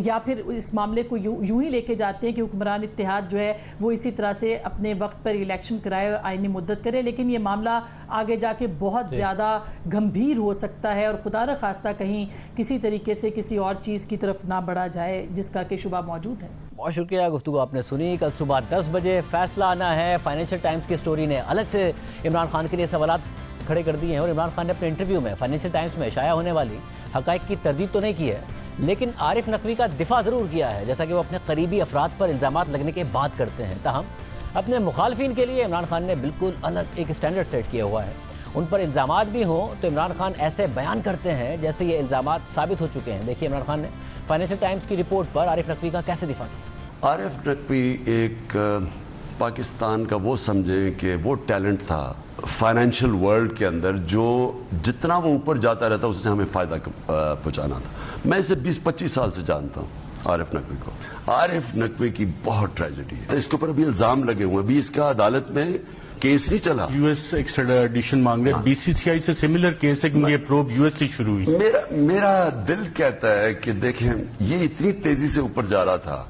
या फिर इस मामले को यूं ही लेके जाते हैं कि हुक्मरान इत्तेहाद जो है वो इसी तरह से अपने वक्त पर इलेक्शन कराए और आईनी मुद्दत करे। लेकिन ये मामला आगे जाके बहुत ज़्यादा गंभीर हो सकता है, और खुदा न खास्ता कहीं किसी तरीके से किसी और चीज़ की तरफ ना बढ़ा जाए जिसका कि शुबा मौजूद है। बहुत शुक्रिया, गुफ्तगू आपने सुनी। कल सुबह 10 बजे फैसला आना है। फाइनेंशियल टाइम्स की स्टोरी ने अलग से इमरान खान के लिए सवालात کھڑے کر دیے ہیں اور عمران خان نے اپنے انٹرویو میں فائنینشیل ٹائمز میں شائع ہونے والی حقائق کی تردید تو نہیں کی ہے، لیکن عارف نقوی کا دفاع ضرور کیا ہے، جیسا کہ وہ اپنے قریبی افراد پر الزامات لگنے کے بعد کرتے ہیں۔ تاہم اپنے مخالفین کے لیے عمران خان نے بالکل الگ ایک اسٹینڈرڈ سیٹ کیا ہوا ہے۔ ان پر الزامات بھی ہوں تو عمران خان ایسے بیان کرتے ہیں جیسے یہ الزامات ثابت ہو چکے ہیں۔ دیکھیے عمران خان نے فائنینشیل ٹائمز کی رپورٹ پر عارف نقوی کا کیسے دفاع کیا۔ عارف نقوی ایک پاکستان کا وہ سمجھیں کہ وہ ٹیلنٹ تھا فائنینشیل ورلڈ کے اندر جو جتنا وہ اوپر جاتا رہتا اس نے ہمیں فائدہ پہنچانا تھا۔ میں اسے 20-25 سال سے جانتا ہوں عارف نقوی کو۔ عارف نقوی کی بہت ٹریجڈی ہے، اس کے اوپر ابھی الزام لگے ہوئے ہیں، ابھی اس کا عدالت میں کیس نہیں چلا۔ یو ایس ایکسٹریڈیشن مانگ رہے ہیں، بی سی سی آئی سے سملر کیس ہے کیونکہ یہ پروب یو ایس سے شروع ہوئی۔ میرا دل کہتا ہے کہ دیکھیں یہ اتنی تیزی سے اوپر جا رہا تھا،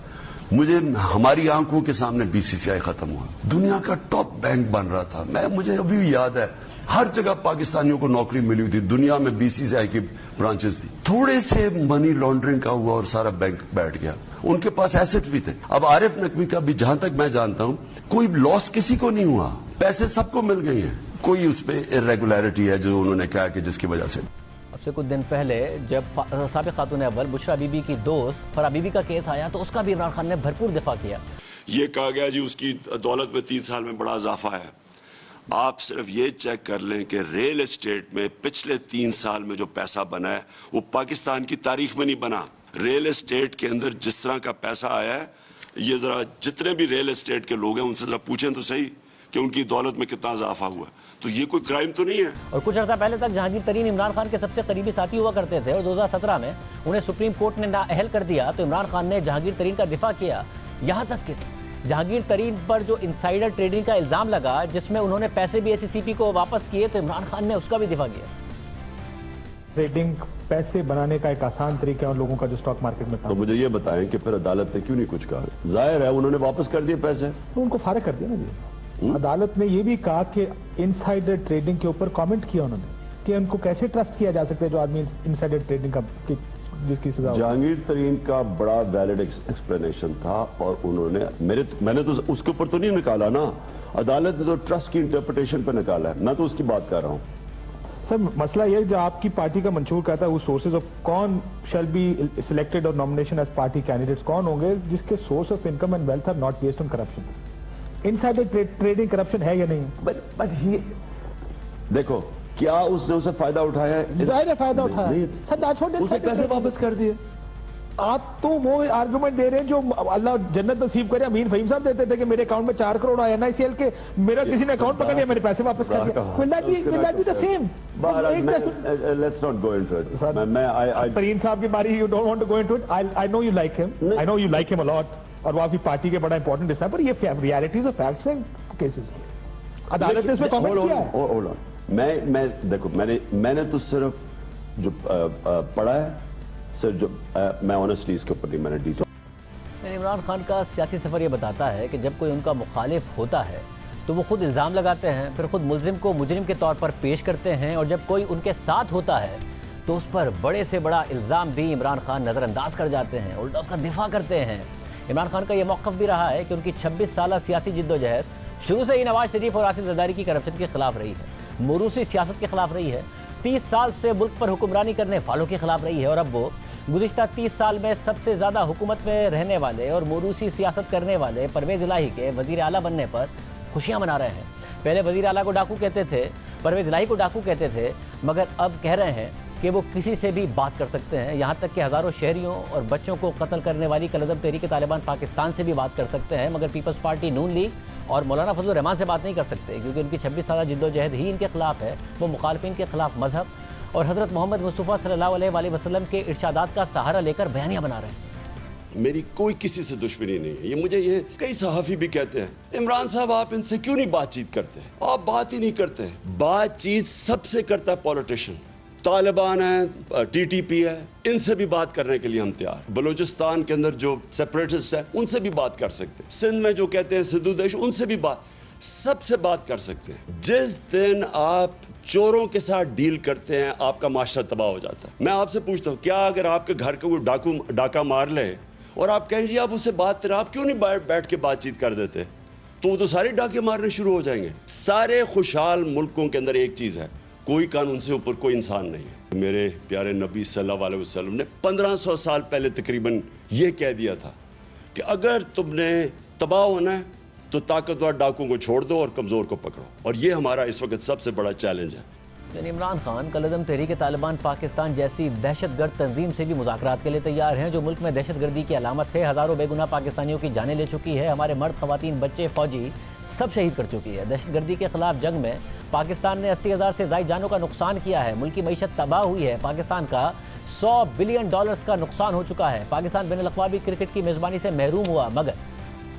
مجھے ہماری آنکھوں کے سامنے بی سی سی آئی ختم ہوا، دنیا کا ٹاپ بینک بن رہا تھا۔ مجھے ابھی بھی یاد ہے ہر جگہ پاکستانیوں کو نوکری ملی ہوئی تھی، دنیا میں بی سی سی آئی کی برانچز تھی۔ تھوڑے سے منی لانڈرنگ کا ہوا اور سارا بینک بیٹھ گیا، ان کے پاس ایسٹ بھی تھے۔ اب عارف نقوی کا بھی جہاں تک میں جانتا ہوں کوئی لاس کسی کو نہیں ہوا، پیسے سب کو مل گئے ہیں۔ کوئی اس پہ irregularity ہے جو انہوں نے کہا کہ جس کی وجہ سے اب سے کچھ دن پہلے جب سابق خاتون اول بشرا بی بی کی دوست فرا بی بی کا کیس آیا تو اس کا بھی عمران خان نے بھرپور دفاع کیا۔ یہ کہا گیا جی اس کی دولت میں 3 سال میں بڑا اضافہ ہے۔ آپ صرف یہ چیک کر لیں کہ ریل اسٹیٹ میں پچھلے 3 سال میں جو پیسہ بنا ہے وہ پاکستان کی تاریخ میں نہیں بنا۔ ریل اسٹیٹ کے اندر جس طرح کا پیسہ آیا ہے، یہ ذرا جتنے بھی ریل اسٹیٹ کے لوگ ہیں ان سے ذرا پوچھیں تو صحیح کہ ان کی دولت میں کتنا اضافہ ہوا ہے، تو یہ کوئی کرائم تو نہیں ہے۔ اور کچھ عرصہ پہلے تک جہانگیر ترین عمران خان کے سب سے قریبی ساتھی ہوا کرتے تھے اور 2017 میں انہیں سپریم کورٹ نے نااہل کر دیا تو عمران خان نے جہانگیر ترین کا دفاع کیا، یہاں تک کہ جہانگیر ترین پر جو انسائیڈر ٹریڈنگ کا الزام لگا جس میں انہوں نے پیسے بھی SCCP کو واپس کیے تو عمران خان نے اس کا بھی دفاع کیا۔ ٹریڈنگ پیسے بنانے کا ایک آسان طریقہ ہے ان لوگوں کا جو اسٹاک مارکیٹ میں تو مجھے یہ بتائیں کہ پھر عدالت نے کیوں نہیں کچھ کہا؟ ظاہر ہے انہوں نے واپس کر دیے پیسے، تو ان کو فارغ کر دیا نا جی۔ عدالت نے یہ بھی کہا کہ انسائیڈر ٹریڈنگ کے اوپر کامنٹ کیا انہوں نے کہ ان کو کیسے ٹرسٹ کیا جا سکتا ہے جو آدمی انسائیڈر ٹریڈنگ کا جس کی سزا۔ جہانگیر ترین کا بڑا ویلڈ ایکسپلینیشن تھا اور انہوں نے میں نے تو اس کے اوپر تو نہیں نکالا نا، عدالت نے تو ٹرسٹ کی انٹرپریٹیشن پہ نکالا ہے، میں تو اس کی بات کر رہا ہوں۔ سر مسئلہ یہ جو آپ کی پارٹی کا منشور کہتا ہے وہ سورسز آف کون شیل بی سلیکٹڈ اور نامنیشن ایز پارٹی کینڈیڈیٹس کون ہوں گے جس کے source of income and wealth are not based on corruption. Insider trading corruption ہے یا نہیں؟ بٹ ہی دیکھو کیا اس نے اسے فائدہ اٹھایا ہے؟ ظاہر ہے فائدہ اٹھایا سر، دیٹس واٹ اسے پیسے واپس کر دیے۔ آپ تو وہ آرگومنٹ دے رہے ہیں جو اللہ جنت نصیب کرے امین فہیم صاحب دیتے تھے کہ میرے اکاؤنٹ میں 4 کروڑ آیا NICL کے، میرا کسی نے اکاؤنٹ پکڑ لیا میرے پیسے واپس کر دیا۔ Will that be the same? Let's not go into it. ترین صاحب کی باری you don't want to go into it. I know you like him. I know you like him a lot. اور وہ آپ کی پارٹی کے بڑا امپورٹنٹ حصہ ہے، پر یہ ریالٹیز اور فیکٹس ہیں کیسز کے۔ عدالت نے اس میں کامنٹ کیا ہے۔ میں دیکھو میں نے تو صرف جو پڑھا ہے سر، جو میں آنیسٹلی اس کے اوپر نہیں، میں نے ڈیٹیل۔ عمران خان کا سیاسی سفر یہ بتاتا ہے کہ جب کوئی ان کا مخالف ہوتا ہے تو وہ خود الزام لگاتے ہیں، پھر خود ملزم کو مجرم کے طور پر پیش کرتے ہیں، اور جب کوئی ان کے ساتھ ہوتا ہے تو اس پر بڑے سے بڑا الزام بھی عمران خان نظر انداز کر جاتے ہیں، الٹا اس کا دفاع کرتے ہیں۔ عمران خان کا یہ موقف بھی رہا ہے کہ ان کی 26 سالہ سیاسی جدوجہد شروع سے ہی نواز شریف اور آصف زرداری کی کرپشن کے خلاف رہی ہے، موروثی سیاست کے خلاف رہی ہے، 30 سال سے ملک پر حکمرانی کرنے والوں کے خلاف رہی ہے، اور اب وہ گزشتہ 30 سال میں سب سے زیادہ حکومت میں رہنے والے اور موروثی سیاست کرنے والے پرویز الہی کے وزیر اعلیٰ بننے پر خوشیاں منا رہے ہیں۔ پہلے وزیر اعلیٰ کو ڈاکو کہتے تھے، پرویز الہی کو ڈاکو کہتے تھے، مگر اب کہہ رہے ہیں کہ وہ کسی سے بھی بات کر سکتے ہیں، یہاں تک کہ ہزاروں شہریوں اور بچوں کو قتل کرنے والی کالعدم تحریک طالبان پاکستان سے بھی بات کر سکتے ہیں، مگر پیپلز پارٹی نون لیگ اور مولانا فضل الرحمان سے بات نہیں کر سکتے، کیونکہ ان کی 26 سالہ جدوجہد ہی ان کے خلاف ہے۔ وہ مخالفین کے خلاف مذہب اور حضرت محمد مصطفیٰ صلی اللہ علیہ وآلہ وسلم کے ارشادات کا سہارا لے کر بیانیاں بنا رہے ہیں۔ میری کوئی کسی سے دشمنی نہیں ہے، یہ مجھے کئی صحافی بھی کہتے ہیں عمران صاحب آپ ان سے کیوں نہیں بات چیت کرتے؟ آپ بات ہی نہیں کرتے۔ بات چیت سب سے کرتا ہے پولیٹیشین، طالبان ہیں، TTP ہے، ان سے بھی بات کرنے کے لیے ہم تیار۔ بلوچستان کے اندر جو سیپریٹسٹ ہیں ان سے بھی بات کر سکتے ہیں، سندھ میں جو کہتے ہیں سدھو دیش، ان سے بھی سب سے بات کر سکتے ہیں۔ جس دن آپ چوروں کے ساتھ ڈیل کرتے ہیں آپ کا معاشرہ تباہ ہو جاتا ہے۔ میں آپ سے پوچھتا ہوں کیا اگر آپ کے گھر کا کوئی ڈاکہ مار لے اور آپ کہیں جی آپ اس سے بات کریں، آپ کیوں نہیں بیٹھ کے بات چیت کر دیتے؟ تو وہ تو سارے ڈاکے مارنے شروع ہو جائیں گے۔ سارے خوشحال ملکوں کے اندر ایک چیز ہے، कोई कानून से ऊपर कोई इंसान नहीं है। मेरे प्यारे नबी सल्लल्लाहु अलैहि वसल्लम ने 1500 साल पहले तकरीबन ये कह दिया था कि अगर तुमने तबाह होना है तो ताकतवर डाकुओं को छोड़ दो और कमज़ोर को पकड़ो, और ये हमारा इस वक्त सबसे बड़ा चैलेंज है। इमरान खान कल-ए-दम तहरीक तालिबान पाकिस्तान जैसी दहशतगर्द तंजीम से भी मुज़ाकरात के लिए तैयार हैं, जो मुल्क में दहशतगर्दी की अलामत है। हज़ारों बेगुनाह पाकिस्तानियों की जानें ले चुकी है, हमारे मर्द, ख़वातीन, बच्चे, फ़ौजी सब शहीद कर चुकी है। दहशतगर्दी के खिलाफ जंग में पाकिस्तान ने 80,000 से ज़ायद जानों का नुकसान किया है। मुल्क की मईशत तबाह हुई है। पाकिस्तान का $100 बिलियन का नुकसान हो चुका है। पाकिस्तान बैनुल अक़वामी क्रिकेट की मेज़बानी से महरूम हुआ, मगर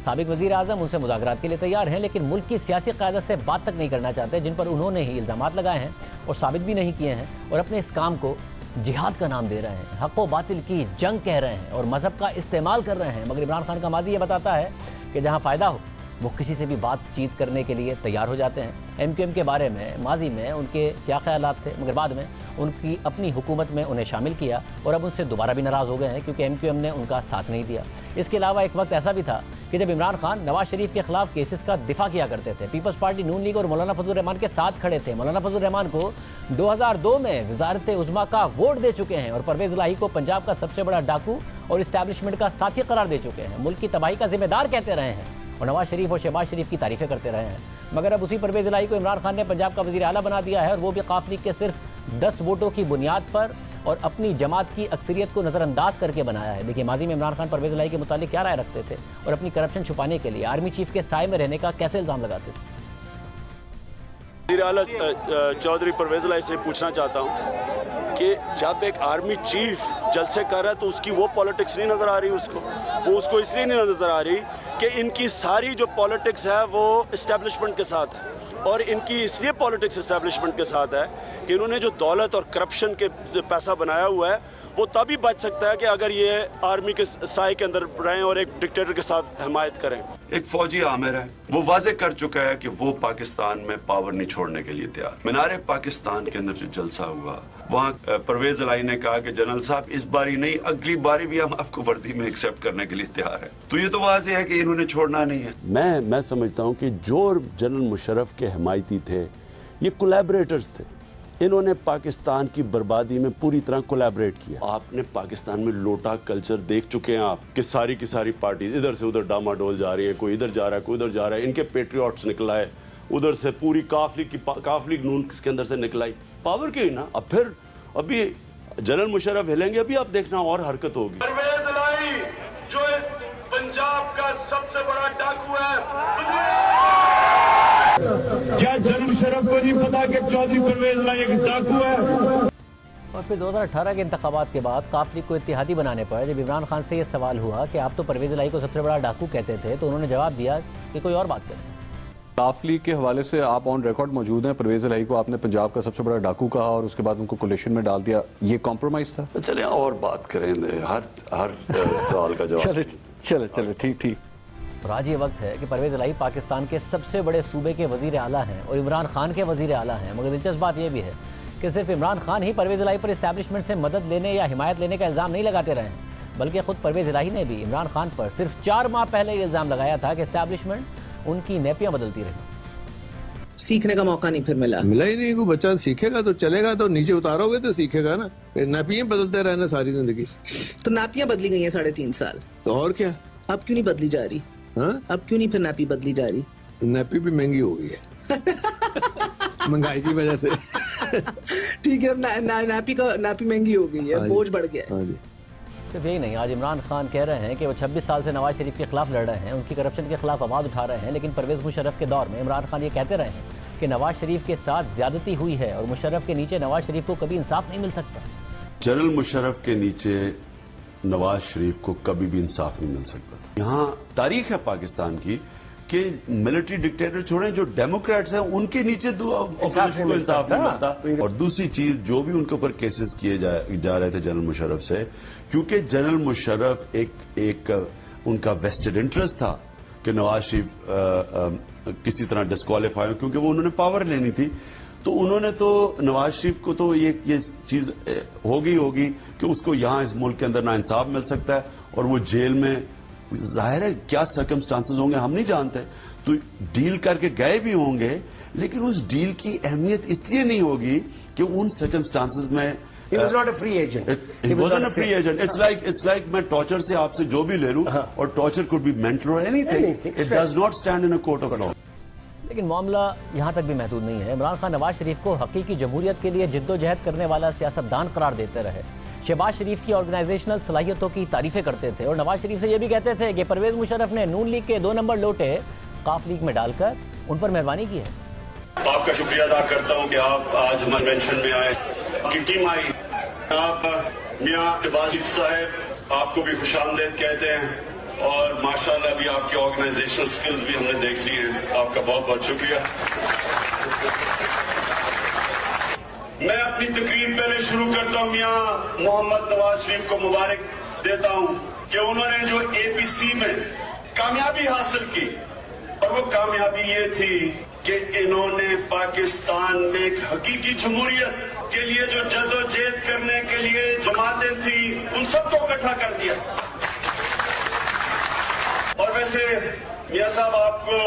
साबिक़ वज़ीर आज़म उनसे मुज़ाकरात के लिए तैयार हैं, लेकिन मुल्क की सियासी क़यादत से बात तक नहीं करना चाहते, जिन पर उन्होंने ही इल्ज़ामात लगाए हैं और साबित भी नहीं किए हैं, और अपने इस काम को जिहाद का नाम दे रहे हैं, हक़ व बातिल की जंग कह रहे हैं और मज़हब का इस्तेमाल कर रहे हैं। मगर इमरान खान का माज़ी ये बताता है कि जहाँ फ़ायदा हो वो किसी से भी बातचीत करने के लिए तैयार हो जाते हैं। MQM के बारे में माजी में उनके क्या ख्यालात थे, मगर बाद में उनकी अपनी हुकूमत में उन्हें शामिल किया और अब उनसे दोबारा भी नाराज़ हो गए हैं, क्योंकि MQM ने उनका साथ नहीं दिया। इसके अलावा एक वक्त ऐसा भी था कि जब इमरान खान नवाज शरीफ के खिलाफ केसेस का दिफा किया करते थे, पीपल्स पार्टी नून लीग और मौलाना फजल रहमान के साथ खड़े थे। मौलाना फजल रहमान को 2002 में वजारत उज़्मा का वोट दे चुके हैं और परवेज़ इलाही को पंजाब का सबसे बड़ा डाकू और इस्टेब्लिशमेंट का साथी करार दे चुके हैं। मुल्क की तबाही का जिम्मेदार कहते रहे हैं और नवाज शरीफ और शहबाज शरीफ की तारीफ़ें करते रहे हैं। मगर अब उसी परवेज़ इलाही को इमरान खान ने पंजाब का वज़ीर आला बना दिया है, और वो भी काफ लीग के सिर्फ 10 वोटों की बुनियाद पर और अपनी जमात की अक्सरियत को नज़रअंदाज करके बनाया है। देखिए, माजी में इमरान खान परवेज़ इलाही के मुतालिक क्या राय रखते थे और अपनी करप्शन छुपाने के लिए आर्मी चीफ के साए में रहने का कैसे इल्ज़ाम लगाते थे। वज़ीर आला चौधरी परवेज़ इलाही से पूछना चाहता हूँ कि जब एक आर्मी चीफ जलसे कर रहा है तो उसकी वो पॉलिटिक्स नहीं नज़र आ रही वो उसको इसलिए नहीं नज़र आ रही कि इनकी सारी जो पॉलिटिक्स है वो इस्टेब्लिशमेंट के साथ है, और इनकी इसलिए पॉलिटिक्स इस्टेब्लिशमेंट के साथ है कि इन्होंने जो दौलत और करप्शन के पैसा बनाया हुआ है वो तभी बच सकता है कि अगर ये आर्मी के साए के अंदर रहें और एक डिक्टेटर के साथ हिमायत करें। एक फौजी आमिर है, वो वाजे कर चुका है कि वो पाकिस्तान में पावर नहीं छोड़ने के लिए तैयार। मीनारे पाकिस्तान के अंदर जो जलसा हुआ, वहाँ परवेज़ इलाही ने कहा कि जनरल साहब इस बारी नहीं, अगली बारी भी हम आपको वर्दी में एक्सेप्ट करने के लिए तैयार है। तो ये तो वाजे है कि इन्होंने छोड़ना नहीं है। मैं समझता हूँ कि जो जनरल मुशर्रफ के हिमायती थे ये कोलैबोरेटर्स थे, इन्होंने पाकिस्तान की बर्बादी में पूरी तरह कोलैबोरेट किया। आपने पाकिस्तान में लोटा कल्चर देख चुके हैं आप कि सारी की सारी पार्टी इधर से उधर डामाडोल जा रही है, कोई इधर जा रहा है, कोई उधर जा रहा है। इनके पेट्रियट्स निकला है, उधर से पूरी काफली नून के अंदर से निकलाई पावर की ना। अब फिर अभी जनरल मुशर्रफ हिलेंगे, अभी आप देखना और हरकत होगी। परवेज़ इलाही जो इस पंजाब का सबसे बड़ा डाकू है, क्या जनरल मुशर्रफ को नहीं पता कि चौधरी परवेज़ इलाही एक डाकू है? और फिर 2018 के इंतखाबात के बाद काफ लीग को इत्तेहादी बनाने पर जब इमरान खान से ये सवाल हुआ कि आप तो परवेज़ इलाही को सबसे बड़ा डाकू कहते थे, तो उन्होंने जवाब दिया कि कोई और बात करें। काफ लीग के हवाले से आप ऑन रिकॉर्ड मौजूद हैं। परवेज़ इलाही को आपने पंजाब का सबसे बड़ा डाकू कहा और उसके बाद उनको कोलिशन में डाल दिया, ये कॉम्प्रोमाइज़ था? चले और बात करें, हर सवाल का जवाब। चले ठीक। और आज ये वक्त है कि परवेज़ इलाही पाकिस्तान के सबसे बड़े सूबे के वज़ीर आला हैं और इमरान खान के वज़ीर आला हैं। मगर दिलचस्प बात यह भी है कि सिर्फ इमरान खान ही परवेज़ इलाही पर इस्टेब्लिशमेंट से मदद लेने या हिमायत लेने का इल्ज़ाम नहीं लगाते रहे हैं, बल्कि ख़ुद परवेज़ इलाही ने भी इमरान खान पर सिर्फ 4 माह पहले ये इल्ज़ाम लगाया था कि इस्टेब्लिशमेंट उनकी नेपियाँ बदलती रही। सीखने का मौका नहीं फिर मिला ही नहीं। कोई बच्चा सीखेगा तो चलेगा, तो नीचे उतारोगे तो सीखेगा ना। नापियाँ बदलते रहना सारी जिंदगी। तो नापियाँ बदली गई हैं 3.5 साल, तो और क्या? अब क्यों नहीं बदली जा रही? अब क्यों नहीं फिर नापी बदली जा रही? नापी भी महंगी हो गई है महंगाई की वजह से। ठीक है, अब नापी महंगी हो गई है, बोझ बढ़ गया है। सिर्फ यही नहीं, आज इमरान खान कह रहे हैं कि वो 26 साल से नवाज शरीफ के खिलाफ लड़ रहे हैं, उनकी करप्शन के खिलाफ आवाज़ उठा रहे हैं, लेकिन परवेज़ मुशर्रफ के दौर में इमरान खान ये कहते रहे हैं कि नवाज शरीफ के साथ ज्यादती हुई है और मुशर्रफ के नीचे नवाज शरीफ को कभी इंसाफ नहीं मिल सकता। जनरल मुशर्रफ के नीचे नवाज शरीफ को कभी भी इंसाफ नहीं मिल सकता था। यहाँ तारीख है पाकिस्तान की कि मिलिट्री डिक्टेटर छोड़ें, जो डेमोक्रेट्स हैं उनके नीचे ऑपोजिशन को इंसाफ नहीं मिलता। और दूसरी चीज, जो भी उनके ऊपर केसेस किए जा रहे थे जनरल मुशर्रफ से, क्योंकि जनरल मुशर्रफ एक उनका वेस्टेड इंटरेस्ट था कि नवाज शरीफ किसी तरह डिस्क्वालीफाई हो, क्योंकि वो उन्होंने पावर लेनी थी। तो उन्होंने तो नवाज शरीफ को तो ये चीज होगी कि उसको यहाँ इस मुल्क के अंदर ना इंसाफ मिल सकता है और वो जेल में ظاہر ہے کیا سرکمسٹانسز ہوں گے ہم نہیں جانتے, تو ڈیل کر کے گئے بھی ہوں گے, لیکن اس ڈیل کی اہمیت اس لیے نہیں ہوگی کہ ان سرکمسٹانسز میں He was not a free agent. He wasn't a free agent. It's like میں ٹارچر سے آپ سے جو بھی لے لوں, اور torture could be mental or anything. It does not stand in a court of law. لیکن معاملہ یہاں تک بھی محدود نہیں ہے. عمران خان نواز شریف کو حقیقی جمہوریت کے لیے جد و جہد کرنے والا سیاستدان قرار دیتے رہے. شہباز شریف کی آرگنائزیشنل صلاحیتوں کی تعریفیں کرتے تھے, اور نواز شریف سے یہ بھی کہتے تھے کہ پرویز مشرف نے نون لیگ کے 2 نمبر لوٹے قاف لیگ میں ڈال کر ان پر مہربانی کی ہے. آپ کا شکریہ ادا کرتا ہوں کہ آپ آج ہمارے مینشن میں آئے, کی ٹیم آئی. آپ میاں شہباز شریف صاحب آپ کو بھی خوش آمدید کہتے ہیں, اور ماشاءاللہ بھی آپ کی آرگنائزیشنل سکلز بھی ہم نے دیکھ لی ہیں. آپ کا بہت بہت شکریہ. میں اپنی تقریر پہلے شروع کرتا ہوں میاں محمد نواز شریف کو مبارک دیتا ہوں کہ انہوں نے جو APC میں کامیابی حاصل کی, اور وہ کامیابی یہ تھی کہ انہوں نے پاکستان میں ایک حقیقی جمہوریت کے لیے جو جدوجہد کرنے کے لیے جماعتیں تھیں ان سب کو اکٹھا کر دیا. اور ویسے میاں صاحب آپ کو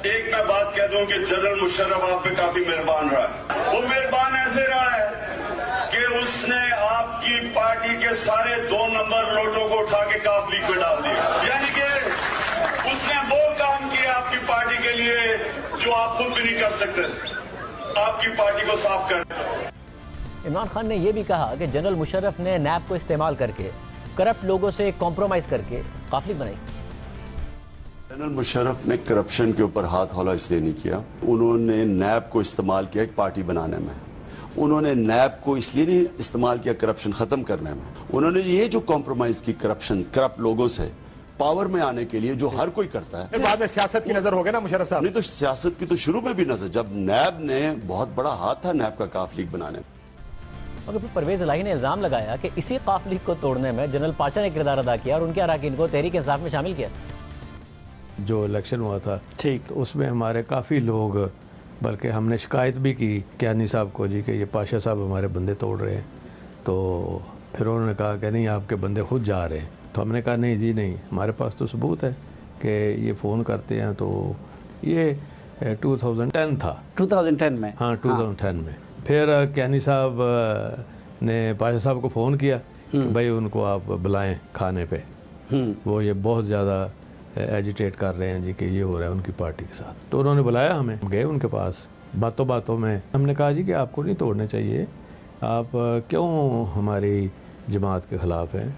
ایک میں بات کہہ دوں کہ جنرل مشرف آپ پہ کافی مہربان رہا ہے. وہ مہربان ایسے رہا ہے کہ اس نے آپ کی پارٹی کے سارے 2 نمبر لوٹوں کو اٹھا کے کاف لیگ میں ڈال دیا. یعنی کہ اس نے وہ کام کیا آپ کی پارٹی کے لیے جو آپ خود بھی نہیں کر سکتے, آپ کی پارٹی کو صاف کر. عمران خان نے یہ بھی کہا کہ جنرل مشرف نے نیب کو استعمال کر کے کرپٹ لوگوں سے کمپرومائز کر کے قاف لیگ بنائی. جنرل مشرف نے کرپشن کے اوپر ہاتھ ہولہ اس لیے نہیں کیا, انہوں نے نیب کو استعمال کیا ایک پارٹی بنانے میں. انہوں نے نیب کو اس لیے نہیں استعمال کیا کرپشن ختم کرنے میں. انہوں نے یہ جو کمپرومائز کی کرپشن کرپٹ لوگوں سے پاور میں آنے کے لیے جو ہر کوئی کرتا ہے. بعد میں سیاست کی نظر ہو گیا نا مشرف صاحب. نہیں تو سیاست کی تو شروع میں بھی نظر, جب نیب نے بہت بڑا ہاتھ تھا نیب کا کاف لیگ بنانے میں. مگر پھر پرویز الہی نے الزام لگایا کہ اسی قاف لیگ کو توڑنے میں جنرل پاشا نے کردار ادا کیا اور ان کے اراکین کو تحریک انصاف میں شامل کیا. جو الیکشن ہوا تھا ٹھیک, اس میں ہمارے کافی لوگ, بلکہ ہم نے شکایت بھی کی کیانی صاحب کو جی کہ یہ پاشا صاحب ہمارے بندے توڑ رہے ہیں. تو پھر انہوں نے کہا کہ نہیں آپ کے بندے خود جا رہے ہیں. تو ہم نے کہا نہیں جی نہیں, ہمارے پاس تو ثبوت ہے کہ یہ فون کرتے ہیں. تو یہ 2010 تھا, 2010 میں, ہاں 2010 میں. پھر کیانی صاحب نے پاشا صاحب کو فون کیا کہ بھائی ان کو آپ بلائیں کھانے پہ, وہ یہ بہت زیادہ ایجیٹیٹ کر رہے ہیں جی کہ یہ ہو رہا ہے ان کی پارٹی کے ساتھ. تو انہوں نے بلایا ہمیں, گئے ان کے پاس, باتوں باتوں میں ہم نے کہا جی کہ آپ کو نہیں توڑنے چاہیے, آپ کیوں ہماری جماعت کے خلاف ہیں,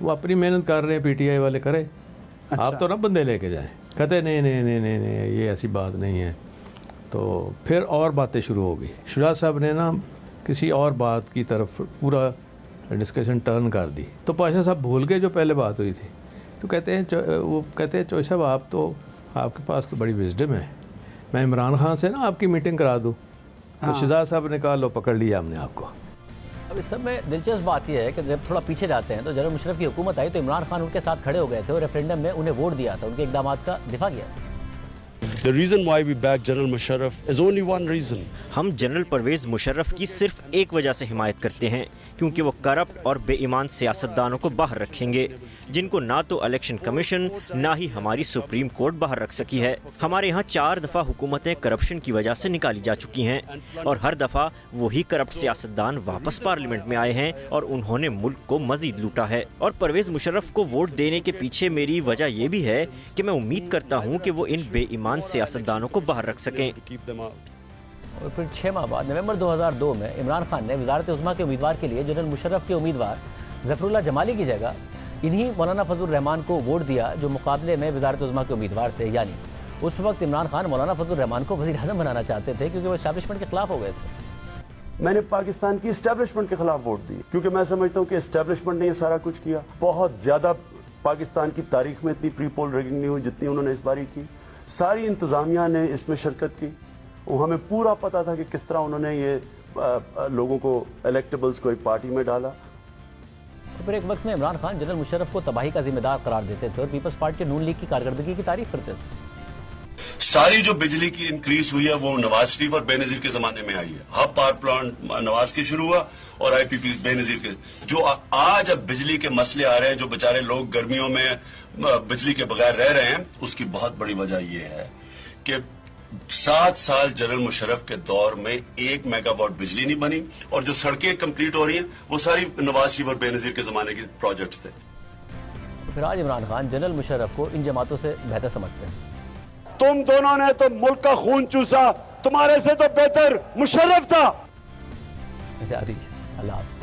وہ اپنی محنت کر رہے ہیں, PTI والے کرے, آپ تو نہ بندے لے کے جائیں. کہتے نہیں نہیں نہیں نہیں نہیں یہ ایسی بات نہیں ہے. تو پھر اور باتیں شروع ہو گئی. شجاعت صاحب نے نا کسی اور بات کی طرف پورا ڈسکشن ٹرن کر دی. تو پاشا صاحب بھول گئے جو پہلے بات ہوئی تھی. تو کہتے ہیں وہ کہتے ہیں چوئی صاحب آپ کے پاس تو بڑی وزڈم ہے, میں عمران خان سے نا آپ کی میٹنگ کرا دوں. تو شجاعت صاحب نے کہا لو پکڑ لیا ہم نے آپ کو. اب اس سب میں دلچسپ بات یہ ہے کہ جب تھوڑا پیچھے جاتے ہیں تو جنرل مشرف کی حکومت آئی تو عمران خان ان کے ساتھ کھڑے ہو گئے تھے اور ریفرینڈم میں انہیں ووٹ دیا تھا, ان کے اقدامات کا دفاع کیا. The reason why we back General Musharraf is only one reason. ہم جنرل پرویز مشرف کی صرف ایک وجہ سے حمایت کرتے ہیں, کیونکہ وہ کرپٹ اور بے ایمان سیاستدانوں کو باہر رکھیں گے, جن کو نہ تو الیکشن کمیشن نہ ہی ہماری سپریم کورٹ باہر رکھ سکی ہے. ہمارے ہاں 4 دفعہ حکومتیں کرپشن کی وجہ سے نکالی جا چکی ہیں, اور ہر دفعہ وہی کرپٹ سیاستدان واپس پارلیمنٹ میں آئے ہیں اور انہوں نے ملک کو مزید لوٹا ہے. اور پرویز مشرف کو ووٹ دینے کے پیچھے میری وجہ یہ بھی ہے کہ میں امید کرتا ہوں کہ وہ ان بے ایمان سیاستدانوں کو باہر رکھ سکیں. اور پھر 6 ماہ بعد نومبر 2002 میں عمران خان نے وزارت عظمیٰ کے امیدوار کے لیے جنرل مشرف کے امیدوار ظفر اللہ جمالی کی جگہ انہی مولانا فضل الرحمان کو ووٹ دیا جو مقابلے میں وزارت عظمیٰ کے امیدوار تھے. یعنی اس وقت عمران خان مولانا فضل الرحمان کو وزیر اعظم بنانا چاہتے تھے کیونکہ وہ اسٹیبلشمنٹ کے خلاف ہو گئے تھے. میں نے پاکستان کی اسٹیبلشمنٹ کے خلاف ووٹ دی کیونکہ میں سمجھتا ہوں کہ اسٹیبلشمنٹ نے یہ سارا کچھ کیا. بہت زیادہ پاکستان کی تاریخ میں اتنی پری پول ریگنگ نہیں ہوئی جتنی انہوں نے اس باری کی. ساری انتظامیہ نے اس میں شرکت کی, اور ہمیں پورا پتا تھا کہ کس طرح انہوں نے یہ لوگوں کو الیکٹیبلز کو ایک پارٹی میں ڈالا. پھر ایک وقت میں عمران خان جنرل مشرف کو تباہی کا ذمہ دار قرار دیتے تھے اور پیپلز پارٹی نون لیگ کی کارکردگی کی تعریف کرتے تھے. सारी जो बिजली की इंक्रीज हुई है वो नवाज शरीफ और बेनजीर के जमाने में आई है। हब पावर प्लांट नवाज के शुरू हुआ और आईपीपी बेनजीर के। जो आज अब बिजली के मसले आ रहे हैं, जो बेचारे लोग गर्मियों में बिजली के बगैर रह रहे हैं, उसकी बहुत बड़ी वजह यह है कि 7 साल जनरल मुशर्रफ के दौर में 1 मेगावाट बिजली नहीं बनी, और जो सड़कें कंप्लीट हो रही हैं वो सारी नवाज शरीफ और बेनजीर के जमाने के प्रोजेक्ट्स थे। फिर आज इमरान खान जनरल मुशर्रफ को इन जमातों से बेहतर समझते हैं। तुम दोनों ने तो मुल्क का खून चूसा, तुम्हारे से तो बेहतर मुशर्रफ था। अल्लाह हाफ़िज़।